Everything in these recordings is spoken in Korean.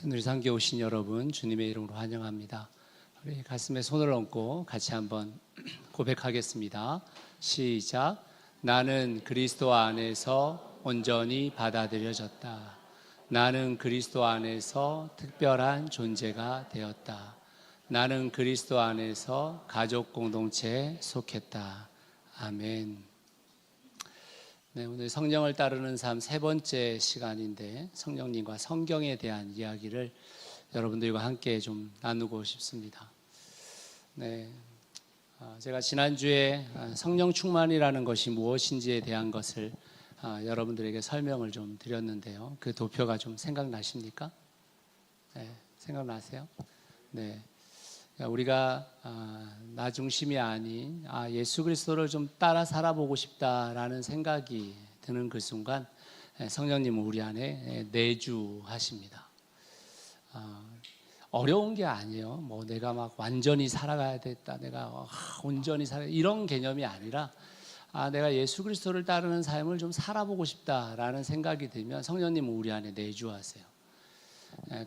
새누리산교회 오신 여러분 주님의 이름으로 환영합니다. 우리 가슴에 손을 얹고 같이 한번 고백하겠습니다. 시작. 나는 그리스도 안에서 온전히 받아들여졌다. 나는 그리스도 안에서 특별한 존재가 되었다. 나는 그리스도 안에서 가족 공동체에 속했다. 아멘. 네, 오늘 성령을 따르는 삶 세 번째 시간인데 성령님과 성경에 대한 이야기를 여러분들과 함께 좀 나누고 싶습니다. 네, 제가 지난주에 성령 충만이라는 것이 무엇인지에 대한 것을 여러분들에게 설명을 좀 드렸는데요. 그 도표가 좀 생각나십니까? 네, 생각나세요? 네. 우리가 나 중심이 아닌 예수 그리스도를 좀 따라 살아보고 싶다라는 생각이 드는 그 순간 성령님은 우리 안에 내주하십니다. 어려운 게 아니에요. 뭐 내가 막 완전히 살아가야 됐다, 내가 온전히 살아 이런 개념이 아니라 내가 예수 그리스도를 따르는 삶을 좀 살아보고 싶다라는 생각이 들면 성령님은 우리 안에 내주하세요.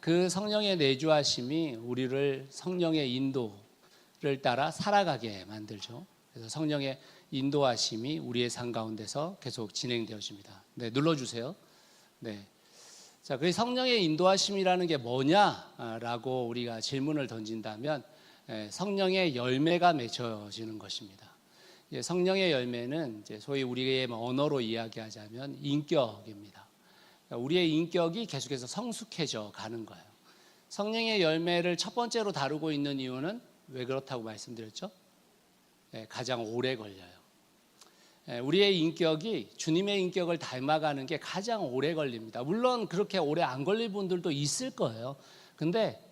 그 성령의 내주하심이 우리를 성령의 인도를 따라 살아가게 만들죠. 그래서 성령의 인도하심이 우리의 삶 가운데서 계속 진행되어집니다. 네, 눌러주세요. 네. 자, 그 성령의 인도하심이라는 게 뭐냐라고 우리가 질문을 던진다면 성령의 열매가 맺혀지는 것입니다. 성령의 열매는 이제 소위 우리의 언어로 이야기하자면 인격입니다. 우리의 인격이 계속해서 성숙해져 가는 거예요. 성령의 열매를 첫 번째로 다루고 있는 이유는 왜 그렇다고 말씀드렸죠? 가장 오래 걸려요. 우리의 인격이 주님의 인격을 닮아가는 게 가장 오래 걸립니다. 물론 그렇게 오래 안 걸릴 분들도 있을 거예요. 근데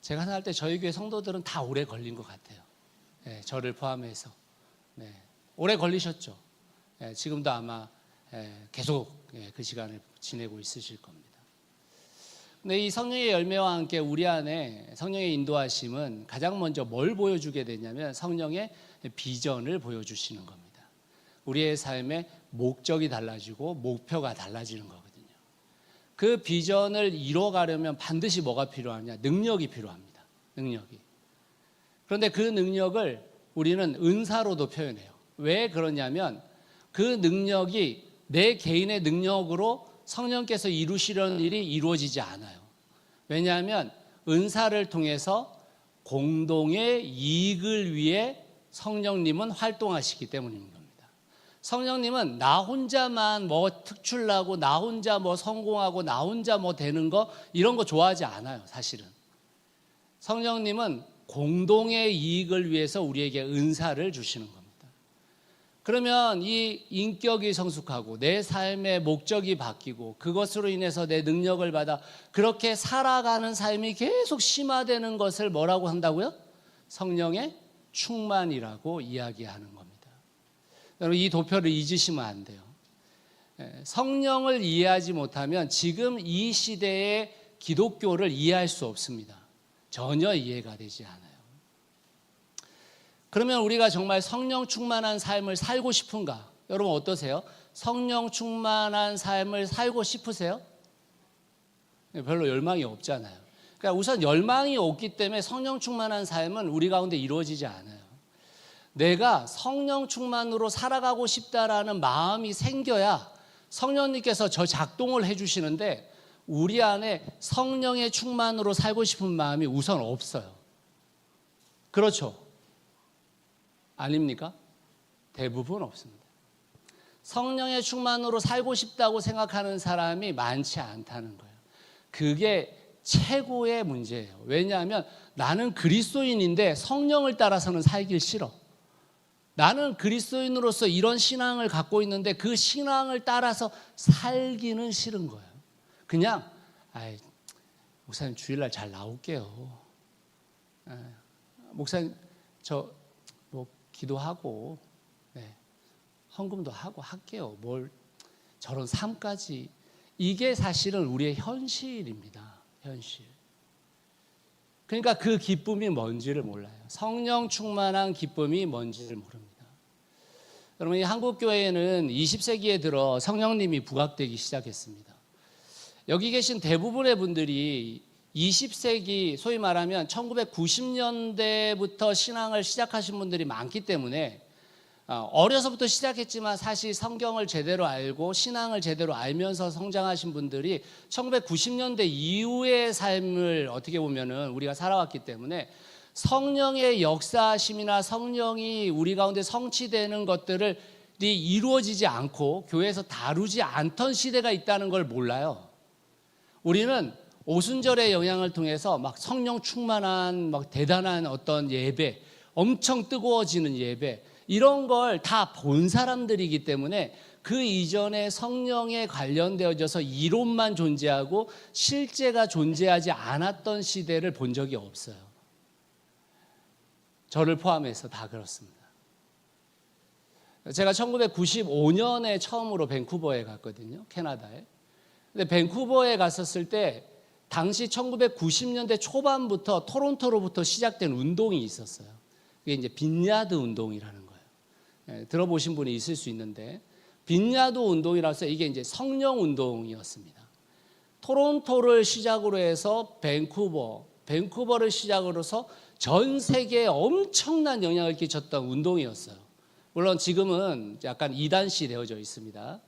제가 생각할 때 저희 교회 성도들은 다 오래 걸린 것 같아요. 저를 포함해서. 오래 걸리셨죠? 지금도 아마 계속 그 시간을 지내고 있으실 겁니다. 근데 이 성령의 열매와 함께 우리 안에 성령의 인도하심은 가장 먼저 뭘 보여주게 되냐면 성령의 비전을 보여주시는 겁니다. 우리의 삶의 목적이 달라지고 목표가 달라지는 거거든요. 그 비전을 이뤄가려면 반드시 뭐가 필요하냐? 능력이 필요합니다. 능력이. 그런데 그 능력을 우리는 은사로도 표현해요. 왜 그러냐면 그 능력이 내 개인의 능력으로 성령께서 이루시려는 일이 이루어지지 않아요. 왜냐하면 은사를 통해서 공동의 이익을 위해 성령님은 활동하시기 때문인 겁니다. 성령님은 나 혼자만 뭐 특출나고 나 혼자 뭐 성공하고 나 혼자 뭐 되는 거 이런 거 좋아하지 않아요, 사실은. 성령님은 공동의 이익을 위해서 우리에게 은사를 주시는 겁니다. 그러면 이 인격이 성숙하고 내 삶의 목적이 바뀌고 그것으로 인해서 내 능력을 받아 그렇게 살아가는 삶이 계속 심화되는 것을 뭐라고 한다고요? 성령의 충만이라고 이야기하는 겁니다. 여러분 이 도표를 잊으시면 안 돼요. 성령을 이해하지 못하면 지금 이 시대의 기독교를 이해할 수 없습니다. 전혀 이해가 되지 않아요. 그러면 우리가 정말 성령 충만한 삶을 살고 싶은가? 여러분 어떠세요? 성령 충만한 삶을 살고 싶으세요? 별로 열망이 없잖아요. 그러니까 우선 열망이 없기 때문에 성령 충만한 삶은 우리 가운데 이루어지지 않아요. 내가 성령 충만으로 살아가고 싶다라는 마음이 생겨야 성령님께서 저 작동을 해주시는데 우리 안에 성령의 충만으로 살고 싶은 마음이 우선 없어요. 그렇죠? 아닙니까? 대부분 없습니다. 성령의 충만으로 살고 싶다고 생각하는 사람이 많지 않다는 거예요. 그게 최고의 문제예요. 왜냐하면 나는 그리스도인인데 성령을 따라서는 살기 싫어. 나는 그리스도인으로서 이런 신앙을 갖고 있는데 그 신앙을 따라서 살기는 싫은 거예요. 그냥 목사님 주일날 잘 나올게요. 목사님 기도하고 헌금도 하고 할게요. 뭘 저런 삶까지. 이게 사실은 우리의 현실입니다. 현실. 그러니까 그 기쁨이 뭔지를 몰라요. 성령 충만한 기쁨이 뭔지를 모릅니다. 여러분 이 한국교회에는 20세기에 들어 성령님이 부각되기 시작했습니다. 여기 계신 대부분의 분들이 20세기 소위 말하면 1990년대부터 신앙을 시작하신 분들이 많기 때문에 어려서부터 시작했지만 사실 성경을 제대로 알고 신앙을 제대로 알면서 성장하신 분들이 1990년대 이후의 삶을 어떻게 보면은 우리가 살아왔기 때문에 성령의 역사하심이나 성령이 우리 가운데 성취되는 것들을 이루어지지 않고 교회에서 다루지 않던 시대가 있다는 걸 몰라요. 우리는 오순절의 영향을 통해서 막 성령 충만한 막 대단한 어떤 예배, 엄청 뜨거워지는 예배, 이런 걸 다 본 사람들이기 때문에 그 이전에 성령에 관련되어져서 이론만 존재하고 실제가 존재하지 않았던 시대를 본 적이 없어요. 저를 포함해서 다 그렇습니다. 제가 1995년에 처음으로 밴쿠버에 갔거든요. 캐나다에. 근데 밴쿠버에 갔었을 때 당시 1990년대 초반부터 토론토로부터 시작된 운동이 있었어요. 그게 이제 빈야드 운동이라는 거예요. 들어보신 분이 있을 수 있는데 빈야드 운동이라서 이게 이제 성령 운동이었습니다. 토론토를 시작으로 해서 밴쿠버를 시작으로 해서 전 세계에 엄청난 영향을 끼쳤던 운동이었어요. 물론 지금은 약간 이단시 되어져 있습니다.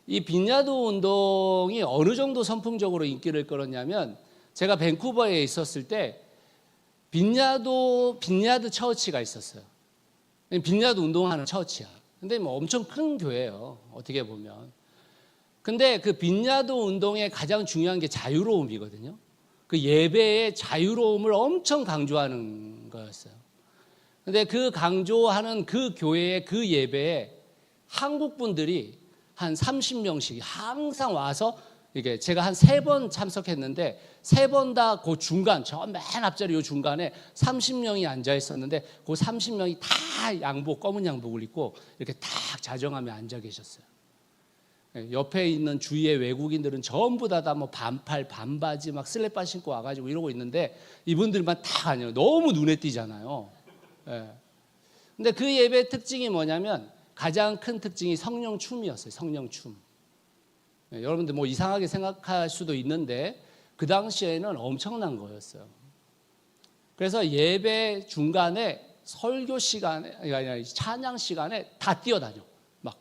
이 빈야드 운동이 어느 정도 선풍적으로 인기를 끌었냐면 제가 밴쿠버에 있었을 때 빈야드 처치가 있었어요. 빈야드 운동하는 처치야. 근데 뭐 엄청 큰 교회예요. 어떻게 보면. 근데 그 빈야드 운동의 가장 중요한 게 자유로움이거든요. 그 예배의 자유로움을 엄청 강조하는 거였어요. 근데 그 강조하는 그 교회의 그 예배에 한국 분들이 한 30명씩 항상 와서 이게 제가 한 3번 참석했는데 3번 다 그 중간, 저 맨 앞자리 요 중간에 30명이 앉아 있었는데 그 30명이 다 양복, 검은 양복을 입고 이렇게 딱 자정하며 앉아 계셨어요. 옆에 있는 주위의 외국인들은 전부 다 뭐 반팔, 반바지, 막 슬랙바 신고 와가지고 이러고 있는데 이분들만 다 아니에요. 너무 눈에 띄잖아요. 근데 그 예배의 특징이 뭐냐면 가장 큰 특징이 성령 춤이었어요. 성령 춤. 여러분들 뭐 이상하게 생각할 수도 있는데 그 당시에는 엄청난 거였어요. 그래서 예배 중간에 설교 시간에 아니 찬양 시간에 다 뛰어다녀. 막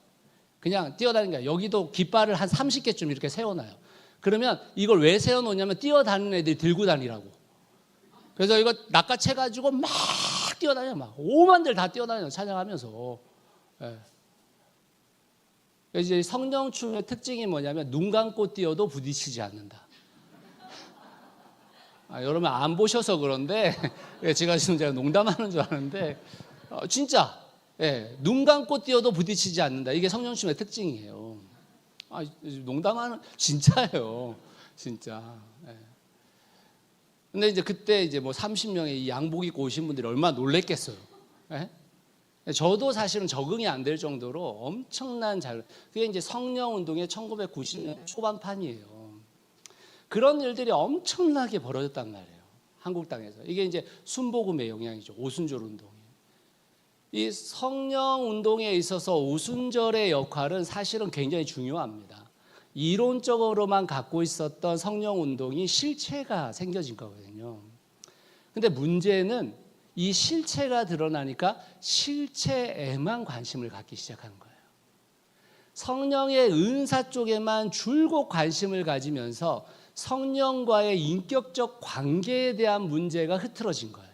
그냥 뛰어다니는 게 여기도 깃발을 한 30개쯤 이렇게 세워놔요. 그러면 이걸 왜 세워놓냐면 뛰어다니는 애들이 들고 다니라고. 그래서 이거 낚아채가지고 막 뛰어다녀. 막 5만들 다 뛰어다녀 찬양하면서. 이제 성령춤의 특징이 뭐냐면 눈 감고 뛰어도 부딪히지 않는다. 여러분 안 보셔서 그런데 제가 농담하는 줄 아는데 진짜 눈 감고 뛰어도 부딪히지 않는다. 이게 성령춤의 특징이에요. 농담하는 진짜예요, 진짜. 근데 이제 그때 이제 뭐 30명의 이 양복 입고 오신 분들이 얼마나 놀랬겠어요. 저도 사실은 적응이 안 될 정도로 엄청난 그게 이제 성령 운동의 1990년 초반판이에요. 그런 일들이 엄청나게 벌어졌단 말이에요. 한국 땅에서. 이게 이제 순복음의 영향이죠. 오순절 운동이. 이 성령 운동에 있어서 오순절의 역할은 사실은 굉장히 중요합니다. 이론적으로만 갖고 있었던 성령 운동이 실체가 생겨진 거거든요. 근데 문제는 이 실체가 드러나니까 실체에만 관심을 갖기 시작하는 거예요. 성령의 은사 쪽에만 줄곧 관심을 가지면서 성령과의 인격적 관계에 대한 문제가 흐트러진 거예요.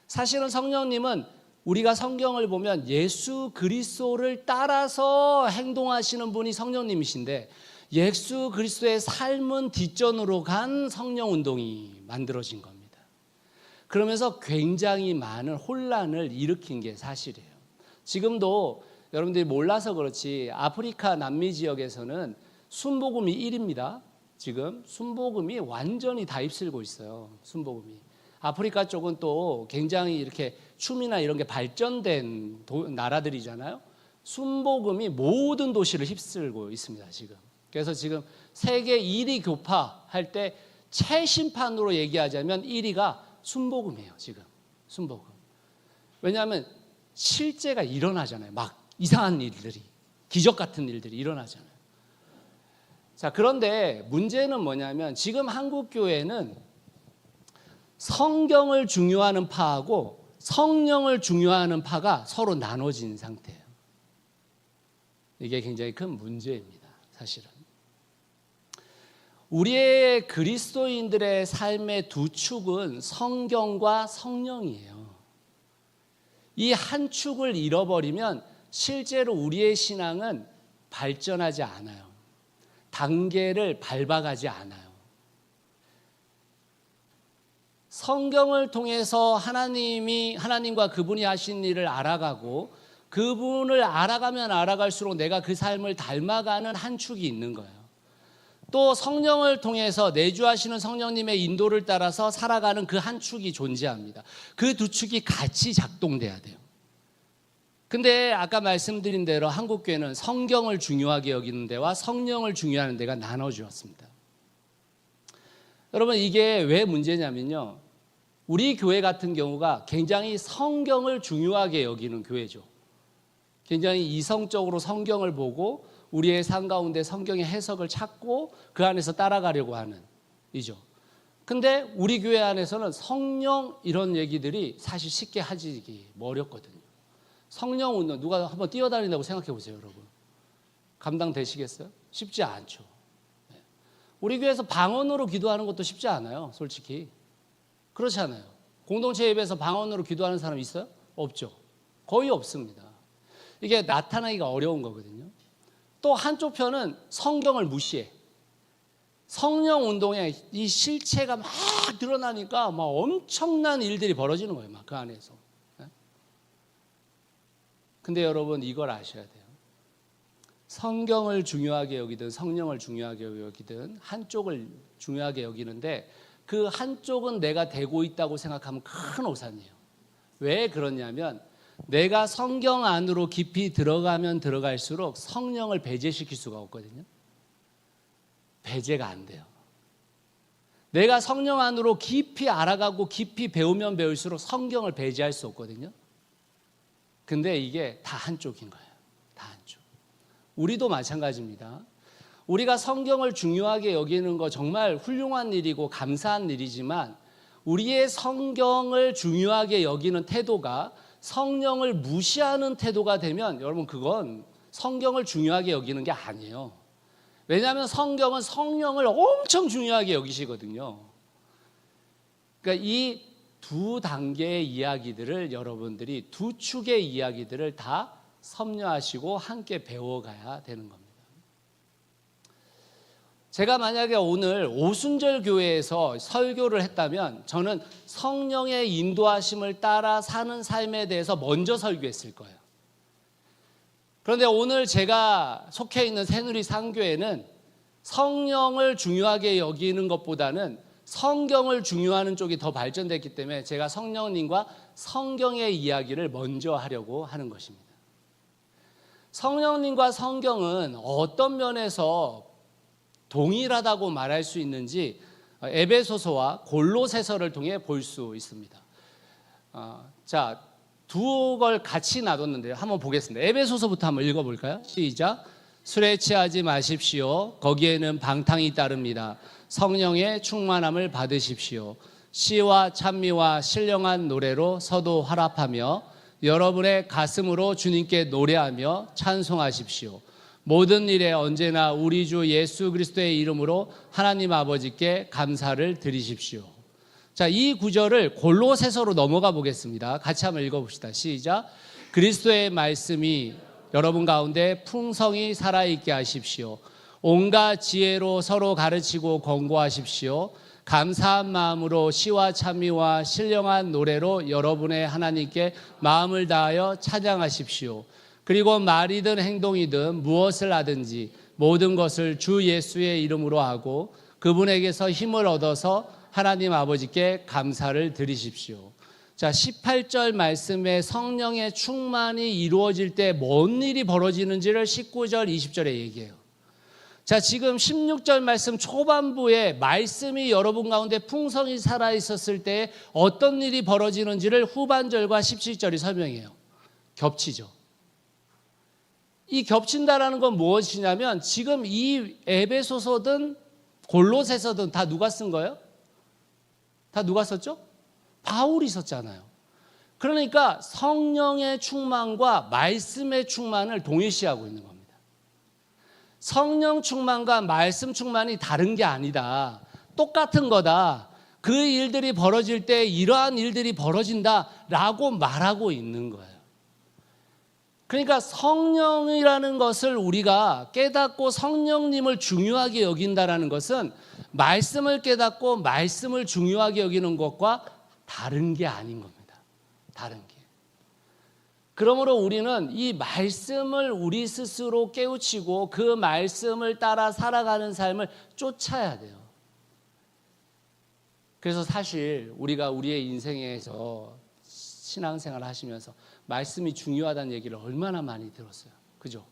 사실은 성령님은 우리가 성경을 보면 예수 그리스도를 따라서 행동하시는 분이 성령님이신데 예수 그리스도의 삶은 뒷전으로 간 성령 운동이 만들어진 겁니다. 그러면서 굉장히 많은 혼란을 일으킨 게 사실이에요. 지금도 여러분들이 몰라서 그렇지 아프리카 남미 지역에서는 순복음이 1입니다. 지금 순복음이 완전히 다 휩쓸고 있어요. 순복음이. 아프리카 쪽은 또 굉장히 이렇게 춤이나 이런 게 발전된 나라들이잖아요. 순복음이 모든 도시를 휩쓸고 있습니다. 지금. 그래서 지금 세계 1위 교파 할 때 최신판으로 얘기하자면 1위가 순복음이에요. 지금 순복음. 왜냐하면 실제가 일어나잖아요. 막 이상한 일들이 기적 같은 일들이 일어나잖아요. 자, 그런데 문제는 뭐냐면 지금 한국 교회는 성경을 중요하는 파하고 성령을 중요하는 파가 서로 나눠진 상태예요. 이게 굉장히 큰 문제입니다, 사실은. 우리의 그리스도인들의 삶의 두 축은 성경과 성령이에요. 이 한 축을 잃어버리면 실제로 우리의 신앙은 발전하지 않아요. 단계를 밟아가지 않아요. 성경을 통해서 하나님과 그분이 하신 일을 알아가고 그분을 알아가면 알아갈수록 내가 그 삶을 닮아가는 한 축이 있는 거예요. 또 성령을 통해서 내주하시는 성령님의 인도를 따라서 살아가는 그 한 축이 존재합니다. 그 두 축이 같이 작동돼야 돼요. 근데 아까 말씀드린 대로 한국교회는 성경을 중요하게 여기는 데와 성령을 중요하는 데가 나눠주었습니다. 여러분, 이게 왜 문제냐면요, 우리 교회 같은 경우가 굉장히 성경을 중요하게 여기는 교회죠. 굉장히 이성적으로 성경을 보고 우리의 삶 가운데 성경의 해석을 찾고 그 안에서 따라가려고 하는 이죠. 근데 우리 교회 안에서는 성령 이런 얘기들이 사실 쉽게 하기 어렵거든요. 성령 운동, 누가 한번 뛰어다닌다고 생각해 보세요, 여러분. 감당되시겠어요? 쉽지 않죠. 우리 교회에서 방언으로 기도하는 것도 쉽지 않아요, 솔직히. 그렇지 않아요. 공동체 예배에서 방언으로 기도하는 사람 있어요? 없죠. 거의 없습니다. 이게 나타나기가 어려운 거거든요. 또 한쪽 편은 성경을 무시해. 성령 운동에 이 실체가 막 드러나니까 막 엄청난 일들이 벌어지는 거예요, 막 그 안에서. 근데 여러분, 이걸 아셔야 돼요. 성경을 중요하게 여기든 성령을 중요하게 여기든 한쪽을 중요하게 여기는데 그 한쪽은 내가 되고 있다고 생각하면 큰 오산이에요. 왜 그러냐면 내가 성경 안으로 깊이 들어가면 들어갈수록 성령을 배제시킬 수가 없거든요. 배제가 안 돼요. 내가 성령 안으로 깊이 알아가고 깊이 배우면 배울수록 성경을 배제할 수 없거든요. 근데 이게 다 한쪽인 거예요. 다 한쪽. 우리도 마찬가지입니다. 우리가 성경을 중요하게 여기는 거 정말 훌륭한 일이고 감사한 일이지만 우리의 성경을 중요하게 여기는 태도가 성령을 무시하는 태도가 되면 여러분, 그건 성경을 중요하게 여기는 게 아니에요. 왜냐하면 성경은 성령을 엄청 중요하게 여기시거든요. 그러니까 이 두 단계의 이야기들을 여러분들이 두 축의 이야기들을 다 섭렵하시고 함께 배워가야 되는 겁니다. 제가 만약에 오늘 오순절 교회에서 설교를 했다면 저는 성령의 인도하심을 따라 사는 삶에 대해서 먼저 설교했을 거예요. 그런데 오늘 제가 속해 있는 새누리 상교회는 성령을 중요하게 여기는 것보다는 성경을 중요하는 쪽이 더 발전됐기 때문에 제가 성령님과 성경의 이야기를 먼저 하려고 하는 것입니다. 성령님과 성경은 어떤 면에서 동일하다고 말할 수 있는지 에베소서와 골로새서를 통해 볼 수 있습니다. 자, 두 걸 같이 놔뒀는데요. 한번 보겠습니다. 에베소서부터 한번 읽어볼까요? 시작. 술에 취하지 마십시오. 거기에는 방탕이 따릅니다. 성령의 충만함을 받으십시오. 시와 찬미와 신령한 노래로 서도 화답하며 여러분의 가슴으로 주님께 노래하며 찬송하십시오. 모든 일에 언제나 우리 주 예수 그리스도의 이름으로 하나님 아버지께 감사를 드리십시오. 자, 이 구절을 골로새서로 넘어가 보겠습니다. 같이 한번 읽어봅시다. 시작. 그리스도의 말씀이 여러분 가운데 풍성히 살아있게 하십시오. 온갖 지혜로 서로 가르치고 권고하십시오. 감사한 마음으로 시와 찬미와 신령한 노래로 여러분의 하나님께 마음을 다하여 찬양하십시오. 그리고 말이든 행동이든 무엇을 하든지 모든 것을 주 예수의 이름으로 하고 그분에게서 힘을 얻어서 하나님 아버지께 감사를 드리십시오. 자, 18절 말씀에 성령의 충만이 이루어질 때 뭔 일이 벌어지는지를 19절, 20절에 얘기해요. 자, 지금 16절 말씀 초반부에 말씀이 여러분 가운데 풍성히 살아있었을 때 어떤 일이 벌어지는지를 후반절과 17절이 설명해요. 겹치죠. 이 겹친다라는 건 무엇이냐면 지금 이 에베소서든 골로새서든 다 누가 쓴 거예요? 다 누가 썼죠? 바울이 썼잖아요. 그러니까 성령의 충만과 말씀의 충만을 동일시하고 있는 겁니다. 성령 충만과 말씀 충만이 다른 게 아니다. 똑같은 거다. 그 일들이 벌어질 때 이러한 일들이 벌어진다라고 말하고 있는 거예요. 그러니까 성령이라는 것을 우리가 깨닫고 성령님을 중요하게 여긴다라는 것은 말씀을 깨닫고 말씀을 중요하게 여기는 것과 다른 게 아닌 겁니다. 다른 게. 그러므로 우리는 이 말씀을 우리 스스로 깨우치고 그 말씀을 따라 살아가는 삶을 쫓아야 돼요. 그래서 사실 우리가 우리의 인생에서 신앙생활을 하시면서 말씀이 중요하다는 얘기를 얼마나 많이 들었어요. 그죠?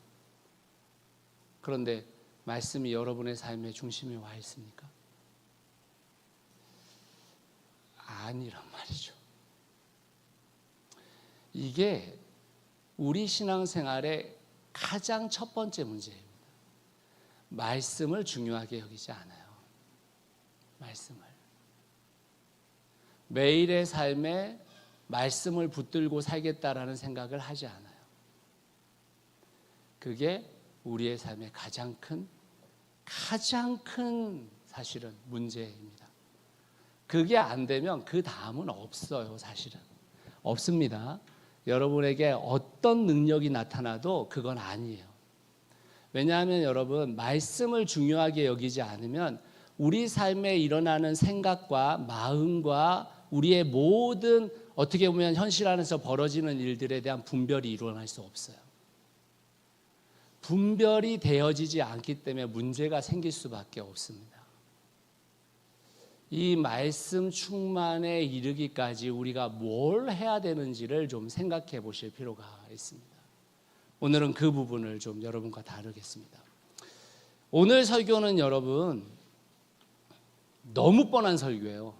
그런데 말씀이 여러분의 삶의 중심에 와 있습니까? 아니란 말이죠. 이게 우리 신앙생활의 가장 첫 번째 문제입니다. 말씀을 중요하게 여기지 않아요. 말씀을. 매일의 삶에 말씀을 붙들고 살겠다라는 생각을 하지 않아요. 그게 우리의 삶의 가장 큰 사실은 문제입니다. 그게 안 되면 그 다음은 없어요. 사실은 없습니다. 여러분에게 어떤 능력이 나타나도 그건 아니에요. 왜냐하면 여러분 말씀을 중요하게 여기지 않으면 우리 삶에 일어나는 생각과 마음과 우리의 모든 어떻게 보면 현실 안에서 벌어지는 일들에 대한 분별이 일어날 수 없어요. 분별이 되어지지 않기 때문에 문제가 생길 수밖에 없습니다. 이 말씀 충만에 이르기까지 우리가 뭘 해야 되는지를 좀 생각해 보실 필요가 있습니다. 오늘은 그 부분을 좀 여러분과 다루겠습니다. 오늘 설교는 여러분 너무 뻔한 설교예요.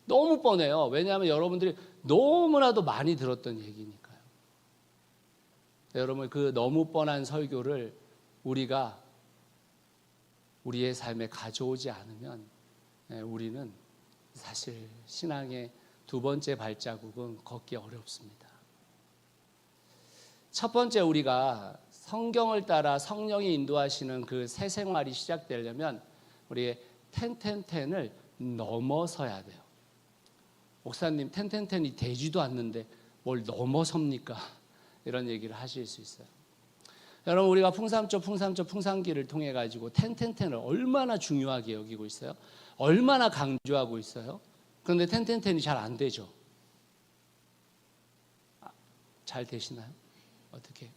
너무 뻔해요. 왜냐하면 여러분들이 너무나도 많이 들었던 얘기니까요. 여러분 그 너무 뻔한 설교를 우리가 우리의 삶에 가져오지 않으면 우리는 사실 신앙의 두 번째 발자국은 걷기 어렵습니다. 첫 번째 우리가 성경을 따라 성령이 인도하시는 그 새 생활이 시작되려면 우리의 10을 넘어서야 돼요. 목사님 10이 되지도 않는데 뭘 넘어섭니까? 이런 얘기를 하실 수 있어요. 여러분 우리가 풍삼기를 통해 가지고 10을 얼마나 중요하게 여기고 있어요? 얼마나 강조하고 있어요? 그런데 10이 잘 안 되죠. 잘 되시나요? 어떻게?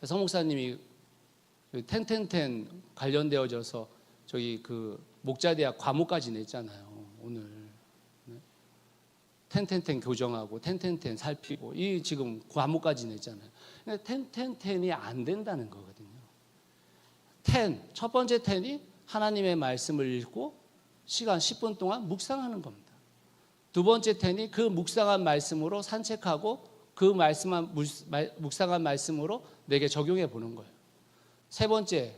성 목사님이 10 관련되어져서 저기 그 목자대학 과목까지 냈잖아요. 오늘 10 교정하고 10 살피고 이 지금 과목까지 냈잖아요. 근데 10이 안 된다는 거거든요. 첫 번째 10이 하나님의 말씀을 읽고 시간 10분 동안 묵상하는 겁니다. 두 번째 10이 그 묵상한 말씀으로 산책하고 그 묵상한 말씀으로 내게 적용해 보는 거예요. 세 번째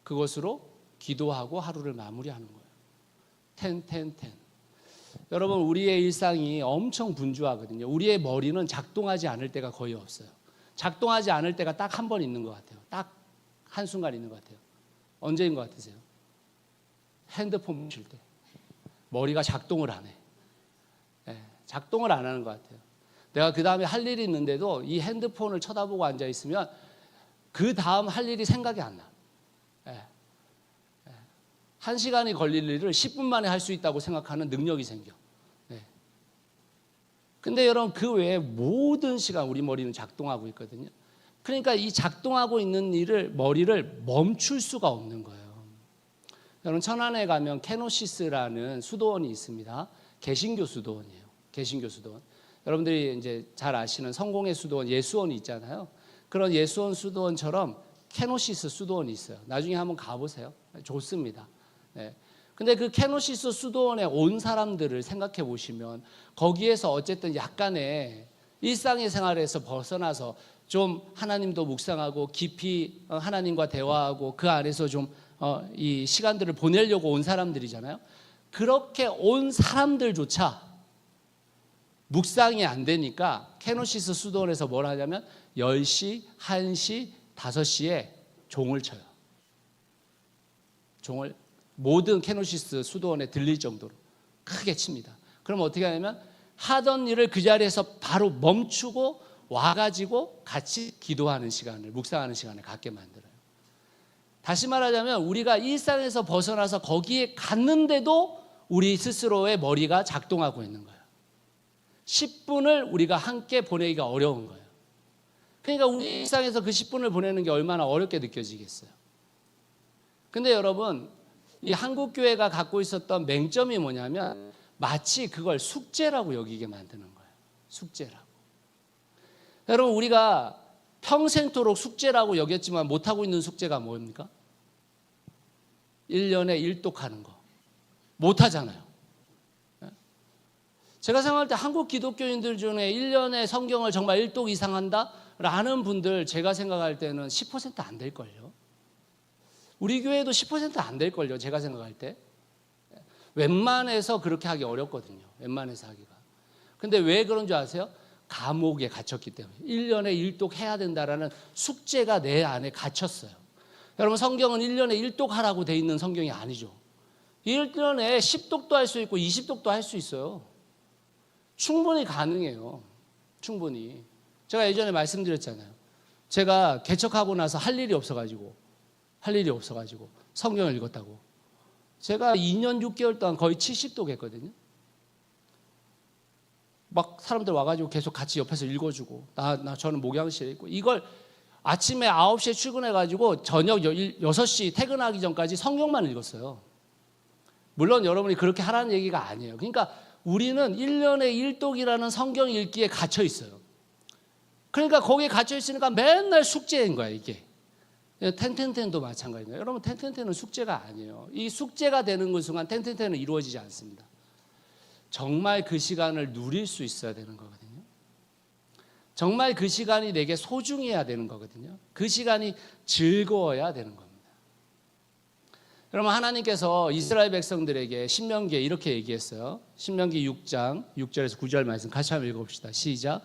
그것으로 기도하고 하루를 마무리하는 거예요. 10. 여러분 우리의 일상이 엄청 분주하거든요. 우리의 머리는 작동하지 않을 때가 거의 없어요. 작동하지 않을 때가 딱 한 번 있는 것 같아요. 딱 한순간 있는 것 같아요. 언제인 것 같으세요? 핸드폰 보실 때 머리가 작동을 안 해. 작동을 안 하는 것 같아요. 내가 그 다음에 할 일이 있는데도 이 핸드폰을 쳐다보고 앉아 있으면 그 다음 할 일이 생각이 안 나. 1시간이 걸릴 일을 10분 만에 할 수 있다고 생각하는 능력이 생겨. 근데 여러분 그 외에 모든 시간 우리 머리는 작동하고 있거든요. 그러니까 이 작동하고 있는 머리를 멈출 수가 없는 거예요. 여러분 천안에 가면 케노시스라는 수도원이 있습니다. 개신교 수도원이에요. 개신교 수도원. 여러분들이 이제 잘 아시는 성공의 수도원 예수원이 있잖아요. 그런 예수원 수도원처럼 케노시스 수도원이 있어요. 나중에 한번 가보세요. 좋습니다. 근데 그 케노시스 수도원에 온 사람들을 생각해 보시면 거기에서 어쨌든 약간의 일상의 생활에서 벗어나서 좀 하나님도 묵상하고 깊이 하나님과 대화하고 그 안에서 좀 이 시간들을 보내려고 온 사람들이잖아요. 그렇게 온 사람들조차 묵상이 안 되니까 케노시스 수도원에서 뭘 하냐면 10시, 1시, 5시에 종을 쳐요. 종을 모든 케노시스 수도원에 들릴 정도로 크게 칩니다. 그럼 어떻게 하냐면 하던 일을 그 자리에서 바로 멈추고 와가지고 같이 기도하는 시간을, 묵상하는 시간을 갖게 만들어요. 다시 말하자면 우리가 일상에서 벗어나서 거기에 갔는데도 우리 스스로의 머리가 작동하고 있는 거예요. 10분을 우리가 함께 보내기가 어려운 거예요. 그러니까 우리 일상에서 그 10분을 보내는 게 얼마나 어렵게 느껴지겠어요. 근데 여러분, 이 한국교회가 갖고 있었던 맹점이 뭐냐면 마치 그걸 숙제라고 여기게 만드는 거예요. 숙제라고. 여러분, 우리가 평생토록 숙제라고 여겼지만 못하고 있는 숙제가 뭡니까? 1년에 1독하는 거. 못하잖아요. 제가 생각할 때 한국 기독교인들 중에 1년에 성경을 정말 1독 이상 한다라는 분들 제가 생각할 때는 10% 안 될걸요. 우리 교회도 10% 안 될걸요. 제가 생각할 때. 웬만해서 그렇게 하기 어렵거든요. 웬만해서 하기가. 근데 왜 그런 줄 아세요? 감옥에 갇혔기 때문에 1년에 1독 해야 된다라는 숙제가 내 안에 갇혔어요. 여러분, 성경은 1년에 1독 하라고 돼 있는 성경이 아니죠. 1년에 10독도 할 수 있고 20독도 할 수 있어요. 충분히 가능해요. 충분히. 제가 예전에 말씀드렸잖아요. 제가 개척하고 나서 할 일이 없어가지고 성경을 읽었다고. 제가 2년 6개월 동안 거의 70독 했거든요. 막 사람들 와가지고 계속 같이 옆에서 읽어주고 저는 목양실에 있고 이걸 아침에 9시에 출근해가지고 저녁 6시 퇴근하기 전까지 성경만 읽었어요. 물론 여러분이 그렇게 하라는 얘기가 아니에요. 그러니까 우리는 1년에 1독이라는 성경 읽기에 갇혀 있어요. 그러니까 거기에 갇혀 있으니까 맨날 숙제인 거야, 이게. 텐텐텐도 마찬가지예요. 여러분, 텐텐텐은 숙제가 아니에요. 이 숙제가 되는 그 순간 텐텐텐은 이루어지지 않습니다. 정말 그 시간을 누릴 수 있어야 되는 거거든요. 정말 그 시간이 내게 소중해야 되는 거거든요. 그 시간이 즐거워야 되는 겁니다. 여러분, 하나님께서 이스라엘 백성들에게 신명기에 이렇게 얘기했어요. 신명기 6장 6절에서 9절 말씀 같이 한번 읽어봅시다. 시작.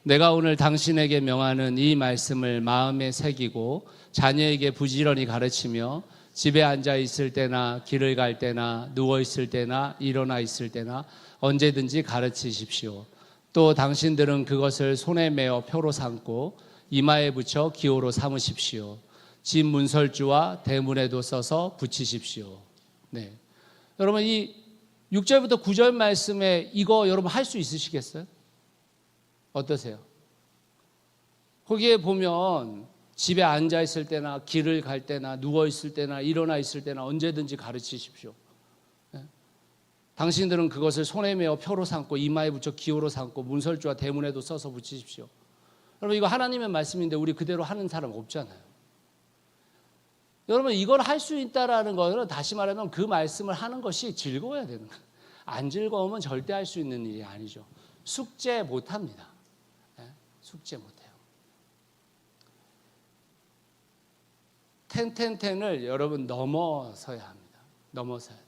내가 오늘 당신에게 명하는 이 말씀을 마음에 새기고 자녀에게 부지런히 가르치며 집에 앉아 있을 때나 길을 갈 때나 누워 있을 때나 일어나 있을 때나 언제든지 가르치십시오. 또 당신들은 그것을 손에 메어 표로 삼고 이마에 붙여 기호로 삼으십시오. 집 문설주와 대문에도 써서 붙이십시오. 네. 여러분, 이 6절부터 9절 말씀에 이거 여러분 할 수 있으시겠어요? 어떠세요? 거기에 보면 집에 앉아 있을 때나 길을 갈 때나 누워 있을 때나 일어나 있을 때나 언제든지 가르치십시오. 네. 당신들은 그것을 손에 메어 표로 삼고 이마에 붙여 기호로 삼고 문설주와 대문에도 써서 붙이십시오. 여러분, 이거 하나님의 말씀인데 우리 그대로 하는 사람 없잖아요. 여러분, 이걸 할 수 있다라는 거는 다시 말하면 그 말씀을 하는 것이 즐거워야 되는 거예요. 안 즐거우면 절대 할 수 있는 일이 아니죠. 숙제 못합니다. 네? 숙제 못해요. 텐텐텐을 여러분 넘어서야 합니다. 넘어서야 돼요.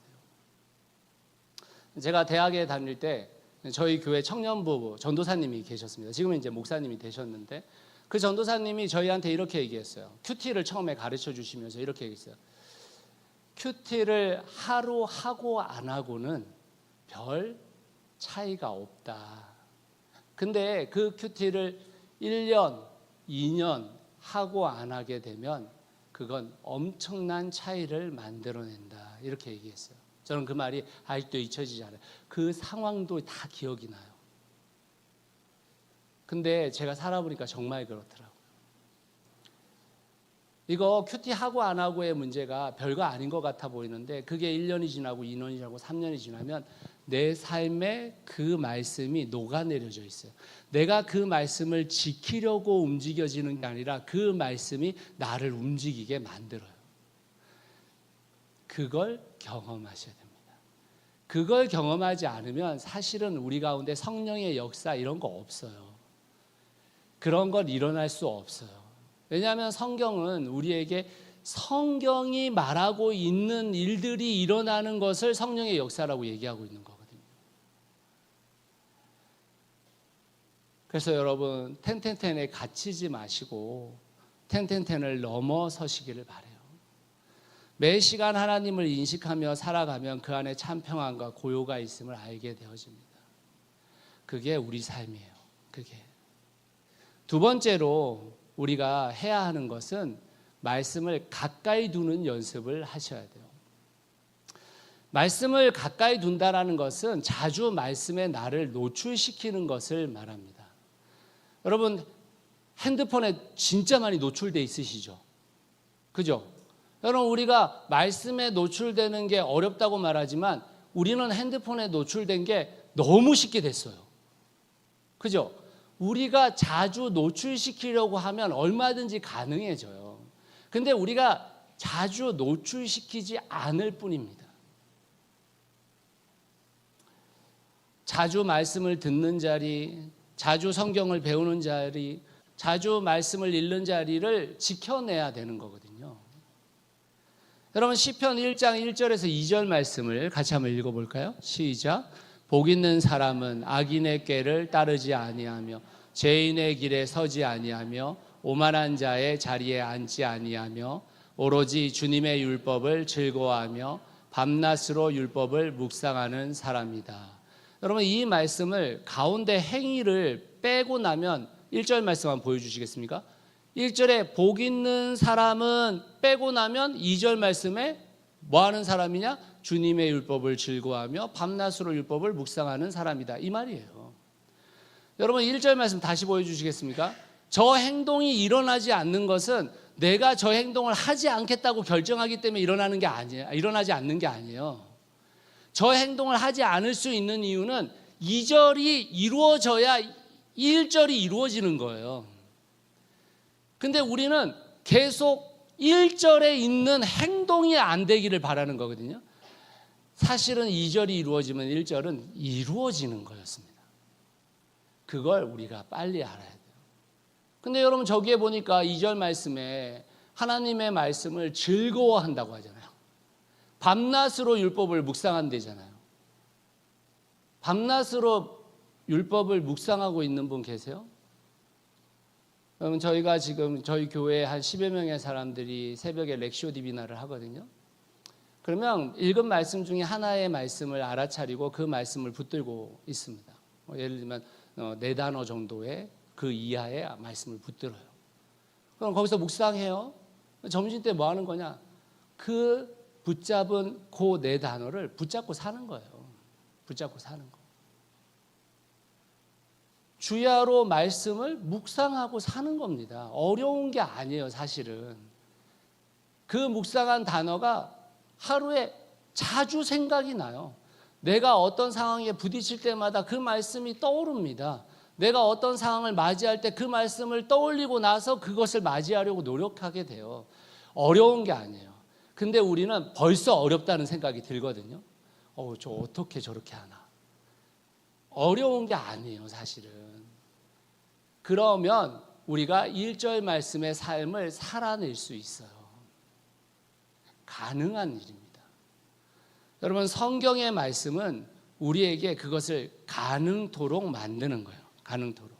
제가 대학에 다닐 때 저희 교회 청년부 전도사님이 계셨습니다. 지금은 이제 목사님이 되셨는데 그 전도사님이 저희한테 이렇게 얘기했어요. 큐티를 처음에 가르쳐 주시면서 이렇게 얘기했어요. 큐티를 하루 하고 안 하고는 별 차이가 없다. 근데 그 큐티를 1년, 2년 하고 안 하게 되면 그건 엄청난 차이를 만들어낸다. 이렇게 얘기했어요. 저는 그 말이 아직도 잊혀지지 않아요. 그 상황도 다 기억이 나요. 근데 제가 살아보니까 정말 그렇더라고요. 이거 큐티 하고 안 하고의 문제가 별거 아닌 것 같아 보이는데 그게 1년이 지나고 2년이 지나고 3년이 지나면 내 삶에 그 말씀이 녹아내려져 있어요. 내가 그 말씀을 지키려고 움직여지는 게 아니라 그 말씀이 나를 움직이게 만들어요. 그걸 경험하셔야 됩니다. 그걸 경험하지 않으면 사실은 우리 가운데 성령의 역사 이런 거 없어요. 그런 건 일어날 수 없어요. 왜냐하면 성경은 우리에게 성경이 말하고 있는 일들이 일어나는 것을 성령의 역사라고 얘기하고 있는 거거든요. 그래서 여러분 텐텐텐에 갇히지 마시고 텐텐텐을 넘어서시기를 바라요. 매 시간 하나님을 인식하며 살아가면 그 안에 참 평안과 고요가 있음을 알게 되어집니다. 그게 우리 삶이에요. 그게. 두 번째로 우리가 해야 하는 것은 말씀을 가까이 두는 연습을 하셔야 돼요. 말씀을 가까이 둔다라는 것은 자주 말씀에 나를 노출시키는 것을 말합니다. 여러분 핸드폰에 진짜 많이 노출돼 있으시죠? 그죠? 여러분 우리가 말씀에 노출되는 게 어렵다고 말하지만 우리는 핸드폰에 노출된 게 너무 쉽게 됐어요. 그죠? 우리가 자주 노출시키려고 하면 얼마든지 가능해져요. 근데 우리가 자주 노출시키지 않을 뿐입니다. 자주 말씀을 듣는 자리, 자주 성경을 배우는 자리, 자주 말씀을 읽는 자리를 지켜내야 되는 거거든요. 여러분 시편 1장 1절에서 2절 말씀을 같이 한번 읽어볼까요? 시작. 복 있는 사람은 악인의 꾀를 따르지 아니하며 죄인의 길에 서지 아니하며 오만한 자의 자리에 앉지 아니하며 오로지 주님의 율법을 즐거워하며 밤낮으로 율법을 묵상하는 사람이다. 여러분 이 말씀을 가운데 행위를 빼고 나면 1절 말씀 한번 보여주시겠습니까? 1절에 복 있는 사람은 빼고 나면 2절 말씀에 뭐 하는 사람이냐? 주님의 율법을 즐거워하며 밤낮으로 율법을 묵상하는 사람이다. 이 말이에요. 여러분 1절 말씀 다시 보여주시겠습니까? 저 행동이 일어나지 않는 것은 내가 저 행동을 하지 않겠다고 결정하기 때문에 일어나는 게 아니에요. 일어나지 않는 게 아니에요. 저 행동을 하지 않을 수 있는 이유는 2절이 이루어져야 1절이 이루어지는 거예요. 근데 우리는 계속 1절에 있는 행동이 안 되기를 바라는 거거든요. 사실은 2절이 이루어지면 1절은 이루어지는 거였습니다. 그걸 우리가 빨리 알아야 돼요. 근데 여러분 저기에 보니까 2절 말씀에 하나님의 말씀을 즐거워한다고 하잖아요. 밤낮으로 율법을 묵상한대잖아요. 밤낮으로 율법을 묵상하고 있는 분 계세요? 여러분 저희가 지금 저희 교회에 한 10여 명의 사람들이 새벽에 렉시오 디비나를 하거든요. 그러면 읽은 말씀 중에 하나의 말씀을 알아차리고 그 말씀을 붙들고 있습니다. 예를 들면 4단어 정도의 그 이하의 말씀을 붙들어요. 그럼 거기서 묵상해요. 점심 때 뭐 하는 거냐? 그 붙잡은 그 4단어를 붙잡고 사는 거예요. 붙잡고 사는 거. 주야로 말씀을 묵상하고 사는 겁니다. 어려운 게 아니에요, 사실은. 그 묵상한 단어가 하루에 자주 생각이 나요. 내가 어떤 상황에 부딪힐 때마다 그 말씀이 떠오릅니다. 내가 어떤 상황을 맞이할 때 그 말씀을 떠올리고 나서 그것을 맞이하려고 노력하게 돼요. 어려운 게 아니에요. 근데 우리는 벌써 어렵다는 생각이 들거든요. 저 어떻게 저렇게 하나. 어려운 게 아니에요, 사실은. 그러면 우리가 1절 말씀의 삶을 살아낼 수 있어요. 가능한 일입니다. 여러분 성경의 말씀은 우리에게 그것을 가능토록 만드는 거예요. 가능토록.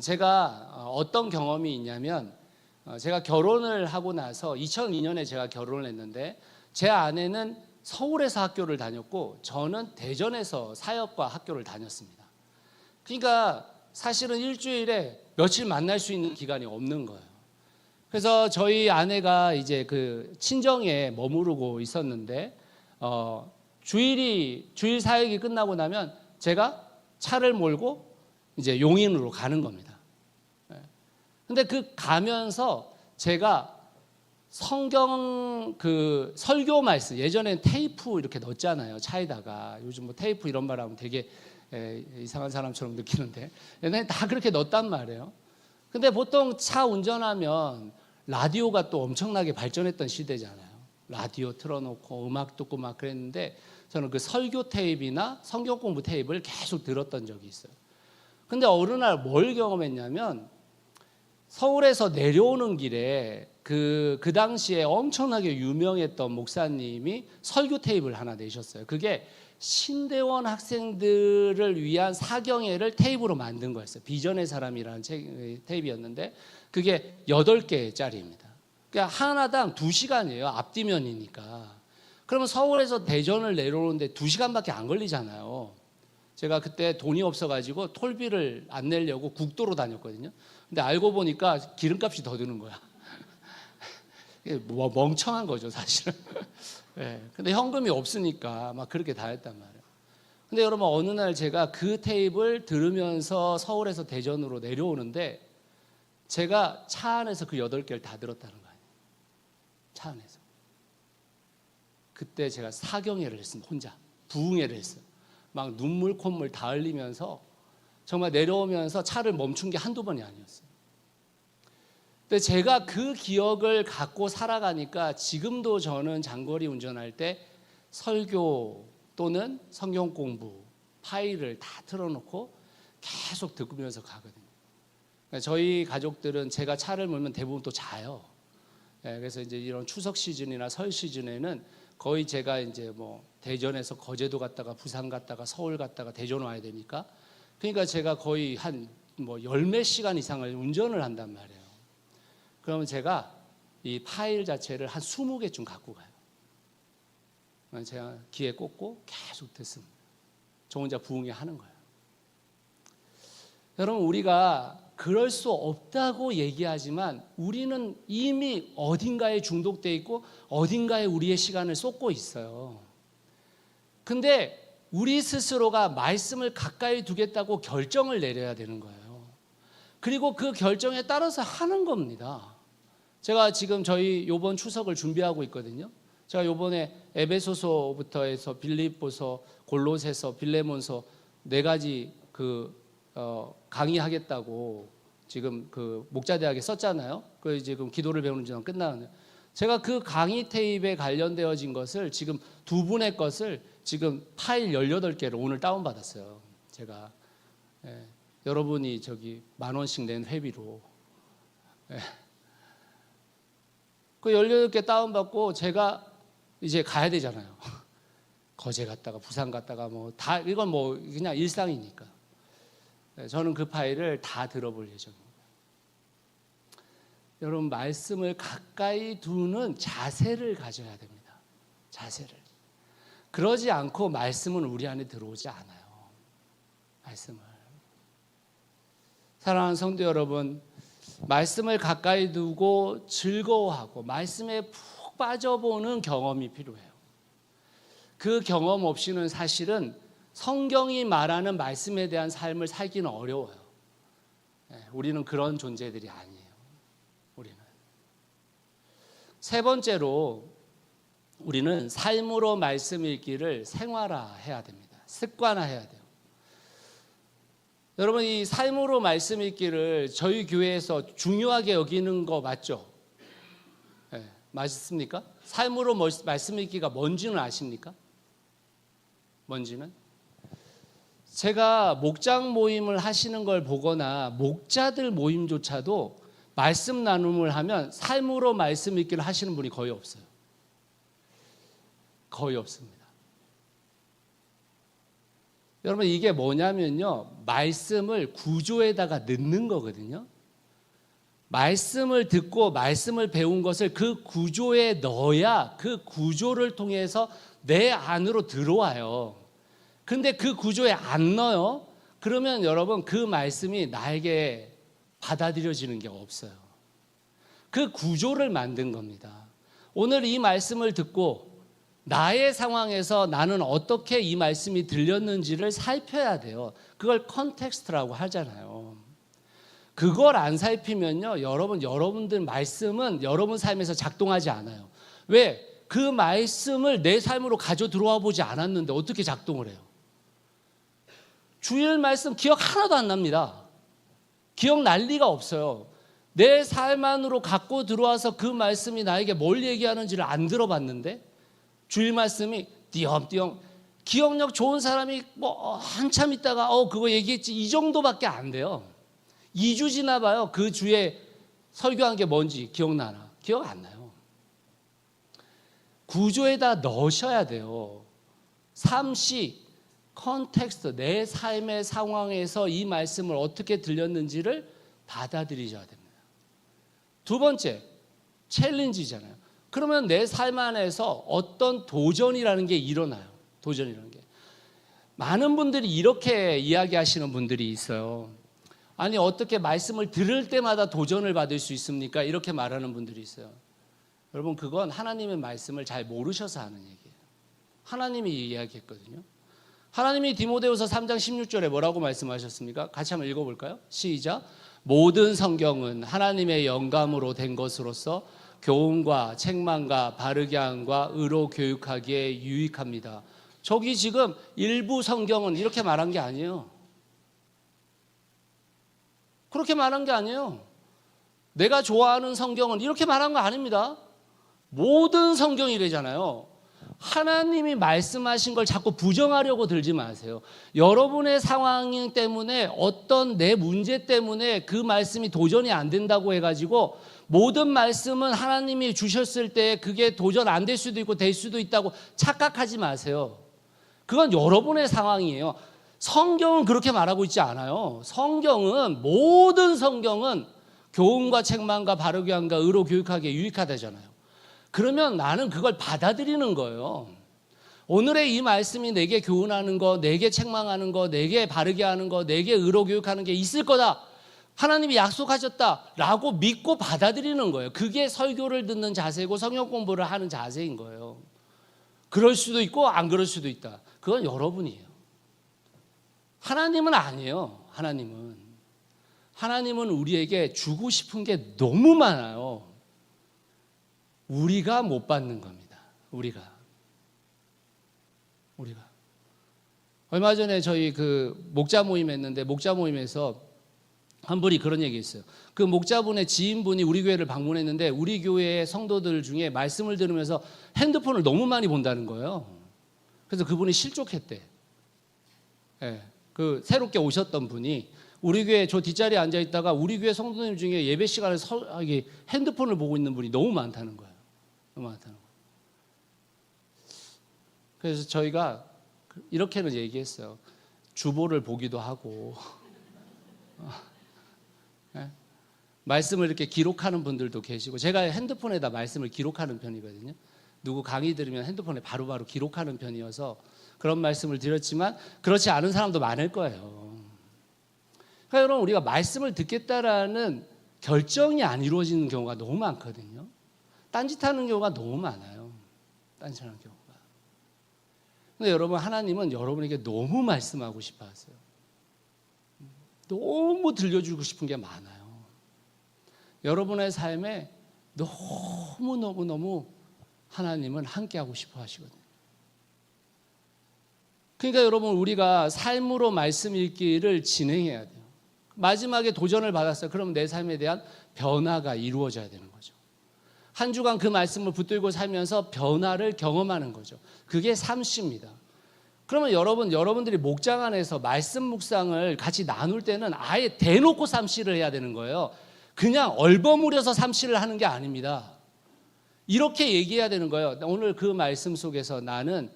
제가 어떤 경험이 있냐면 제가 결혼을 하고 나서 2002년에 제가 결혼을 했는데 제 아내는 서울에서 학교를 다녔고 저는 대전에서 사역과 학교를 다녔습니다. 그러니까 사실은 일주일에 며칠 만날 수 있는 기간이 없는 거예요. 그래서 저희 아내가 이제 그 친정에 머무르고 있었는데 주일 사역이 끝나고 나면 제가 차를 몰고 이제 용인으로 가는 겁니다. 근데 그 가면서 제가 성경 그 설교 말씀 예전엔 테이프 이렇게 넣었잖아요. 차에다가. 요즘 뭐 테이프 이런 말 하면 되게 이상한 사람처럼 느끼는데 옛날에 다 그렇게 넣었단 말이에요. 근데 보통 차 운전하면 라디오가 또 엄청나게 발전했던 시대잖아요. 라디오 틀어놓고 음악 듣고 막 그랬는데 저는 그 설교 테이프나 성경 공부 테이프를 계속 들었던 적이 있어요. 근데 어느 날 뭘 경험했냐면 서울에서 내려오는 길에 그 당시에 엄청나게 유명했던 목사님이 설교 테이프를 하나 내셨어요. 그게 신대원 학생들을 위한 사경회를 테이프로 만든 거였어요. 비전의 사람이라는 테이프였는데 그게 8개짜리입니다. 그러니까 하나당 2시간이에요. 앞뒤면이니까. 그러면 서울에서 대전을 내려오는데 2시간밖에 안 걸리잖아요. 제가 그때 돈이 없어가지고 톨비를 안 내려고 국도로 다녔거든요. 근데 알고 보니까 기름값이 더 드는 거야. 뭐 멍청한 거죠, 사실은. 네, 근데 현금이 없으니까 막 그렇게 다 했단 말이에요. 근데 여러분, 어느 날 제가 그 테이프를 들으면서 서울에서 대전으로 내려오는데 제가 차 안에서 그 8개를 다 들었다는 거 아니에요. 차 안에서. 그때 제가 사경회를 했습니다. 혼자. 부흥회를 했어요. 막 눈물 콧물 다 흘리면서 정말 내려오면서 차를 멈춘 게 한두 번이 아니었어요. 근데 제가 그 기억을 갖고 살아가니까 지금도 저는 장거리 운전할 때 설교 또는 성경 공부 파일을 다 틀어놓고 계속 듣으면서 가거든요. 그러니까 저희 가족들은 제가 차를 몰면 대부분 또 자요. 그래서 이제 이런 추석 시즌이나 설 시즌에는 거의 제가 이제 뭐 대전에서 거제도 갔다가 부산 갔다가 서울 갔다가 대전 와야 되니까, 그러니까 제가 거의 한 뭐 10몇 시간 이상을 운전을 한단 말이에요. 그러면 제가 이 파일 자체를 한 20개쯤 갖고 가요. 제가 귀에 꽂고 계속 듣습니다. 저 혼자 부흥회 하는 거예요. 여러분, 우리가 그럴 수 없다고 얘기하지만 우리는 이미 어딘가에 중독되어 있고 어딘가에 우리의 시간을 쏟고 있어요. 근데 우리 스스로가 말씀을 가까이 두겠다고 결정을 내려야 되는 거예요. 그리고 그 결정에 따라서 하는 겁니다. 제가 지금 저희 이번 추석을 준비하고 있거든요. 제가 이번에 에베소서부터 해서 빌립보서, 골로새서, 빌레몬서 4가지 강의하겠다고 지금 그 목자대학에 썼잖아요. 그 지금 기도를 배우는 지는 끝나는데, 제가 그 강의 테이프에 관련되어진 것을 지금 2분의 것을 지금 파일 18개를 오늘 다운받았어요. 제가. 여러분이 저기 10,000원씩 낸 회비로. 그 18개 다운받고 제가 이제 가야 되잖아요. 거제 갔다가 부산 갔다가 뭐 다, 이건 뭐 그냥 일상이니까. 저는 그 파일을 다 들어볼 예정입니다. 여러분, 말씀을 가까이 두는 자세를 가져야 됩니다. 자세를. 그러지 않고 말씀은 우리 안에 들어오지 않아요. 말씀을. 사랑하는 성도 여러분, 말씀을 가까이 두고 즐거워하고 말씀에 푹 빠져보는 경험이 필요해요. 그 경험 없이는 사실은 성경이 말하는 말씀에 대한 삶을 살기는 어려워요. 우리는 그런 존재들이 아니에요. 우리는. 3번째로, 우리는 삶으로 말씀 읽기를 생활화해야 됩니다. 습관화해야 돼요. 여러분, 이 삶으로 말씀 읽기를 저희 교회에서 중요하게 여기는 거 맞죠? 맞습니까? 삶으로 말씀 읽기가 뭔지는 아십니까? 뭔지는? 제가 목장 모임을 하시는 걸 보거나 목자들 모임조차도 말씀 나눔을 하면 삶으로 말씀 읽기를 하시는 분이 거의 없어요. 거의 없습니다. 여러분, 이게 뭐냐면요, 말씀을 구조에다가 넣는 거거든요. 말씀을 듣고 말씀을 배운 것을 그 구조에 넣어야 그 구조를 통해서 내 안으로 들어와요. 근데 그 구조에 안 넣어요. 그러면 여러분, 그 말씀이 나에게 받아들여지는 게 없어요. 그 구조를 만든 겁니다. 오늘 이 말씀을 듣고 나의 상황에서 나는 어떻게 이 말씀이 들렸는지를 살펴야 돼요. 그걸 컨텍스트라고 하잖아요. 그걸 안 살피면요, 여러분들 말씀은 여러분 삶에서 작동하지 않아요. 왜? 그 말씀을 내 삶으로 가져 들어와 보지 않았는데 어떻게 작동을 해요? 주일 말씀 기억 하나도 안 납니다. 기억날 리가 없어요. 내 삶 안으로 갖고 들어와서 그 말씀이 나에게 뭘 얘기하는지를 안 들어봤는데 주일 말씀이 띄엄띄엄 기억력 좋은 사람이 뭐 한참 있다가 그거 얘기했지 이 정도밖에 안 돼요. 2주 지나봐요. 그 주에 설교한 게 뭔지 기억나나? 기억 안 나요. 구조에다 넣으셔야 돼요. 삼시, 컨텍스트, 내 삶의 상황에서 이 말씀을 어떻게 들렸는지를 받아들이셔야 됩니다. 두 번째, 챌린지잖아요. 그러면 내 삶 안에서 어떤 도전이라는 게 일어나요. 도전이라는 게. 많은 분들이 이렇게 이야기하시는 분들이 있어요. 아니 어떻게 말씀을 들을 때마다 도전을 받을 수 있습니까? 이렇게 말하는 분들이 있어요. 여러분 그건 하나님의 말씀을 잘 모르셔서 하는 얘기예요. 하나님이 이야기했거든요. 하나님이 디모데후서 3장 16절에 뭐라고 말씀하셨습니까? 같이 한번 읽어볼까요? 시작. 모든 성경은 하나님의 영감으로 된 것으로서 교훈과 책망과 바르게 함과 의로 교육하기에 유익합니다. 저기 지금 일부 성경은 이렇게 말한 게 아니에요. 그렇게 말한 게 아니에요. 내가 좋아하는 성경은 이렇게 말한 거 아닙니다. 모든 성경이래잖아요. 하나님이 말씀하신 걸 자꾸 부정하려고 들지 마세요. 여러분의 상황 때문에 어떤 내 문제 때문에 그 말씀이 도전이 안 된다고 해가지고 모든 말씀은 하나님이 주셨을 때 그게 도전 안 될 수도 있고 될 수도 있다고 착각하지 마세요. 그건 여러분의 상황이에요. 성경은 그렇게 말하고 있지 않아요. 성경은 모든 성경은 교훈과 책망과 바르게 함과 의로 교육하기에 유익하다잖아요. 그러면 나는 그걸 받아들이는 거예요. 오늘의 이 말씀이 내게 교훈하는 거, 내게 책망하는 거, 내게 바르게 하는 거, 내게 의로 교육하는 게 있을 거다. 하나님이 약속하셨다라고 믿고 받아들이는 거예요. 그게 설교를 듣는 자세고 성경 공부를 하는 자세인 거예요. 그럴 수도 있고 안 그럴 수도 있다. 그건 여러분이에요. 하나님은 아니에요. 하나님은 우리에게 주고 싶은 게 너무 많아요. 우리가 못 받는 겁니다. 우리가. 얼마 전에 저희 그 목자 모임 했는데 목자 모임에서 한 분이 그런 얘기 했어요. 그 목자분의 지인분이 우리 교회를 방문했는데 우리 교회의 성도들 중에 말씀을 들으면서 핸드폰을 너무 많이 본다는 거예요. 그래서 그분이 실족했대. 네, 그 새롭게 오셨던 분이 우리 교회 저 뒷자리에 앉아 있다가 우리 교회 성도님 중에 예배 시간에 핸드폰을 보고 있는 분이 너무 많다는 거예요. 그래서 저희가 이렇게는 얘기했어요. 주보를 보기도 하고 네? 말씀을 이렇게 기록하는 분들도 계시고 제가 핸드폰에다 말씀을 기록하는 편이거든요. 누구 강의 들으면 핸드폰에 바로바로 기록하는 편이어서 그런 말씀을 드렸지만 그렇지 않은 사람도 많을 거예요. 그러니까 여러분 우리가 말씀을 듣겠다라는 결정이 안 이루어지는 경우가 너무 많거든요. 딴짓하는 경우가 너무 많아요. 딴짓하는 경우가. 근데 여러분 하나님은 여러분에게 너무 말씀하고 싶어 하세요. 너무 들려주고 싶은 게 많아요. 여러분의 삶에 너무 하나님은 함께하고 싶어 하시거든요. 그러니까 여러분 우리가 삶으로 말씀 읽기를 진행해야 돼요. 마지막에 도전을 받았어요. 그럼 내 삶에 대한 변화가 이루어져야 되는 거죠. 한 주간 그 말씀을 붙들고 살면서 변화를 경험하는 거죠. 그게 삼시입니다. 그러면 여러분들이 목장 안에서 말씀 묵상을 같이 나눌 때는 아예 대놓고 삼시를 해야 되는 거예요. 그냥 얼버무려서 삼시를 하는 게 아닙니다. 이렇게 얘기해야 되는 거예요. 오늘 그 말씀 속에서 나는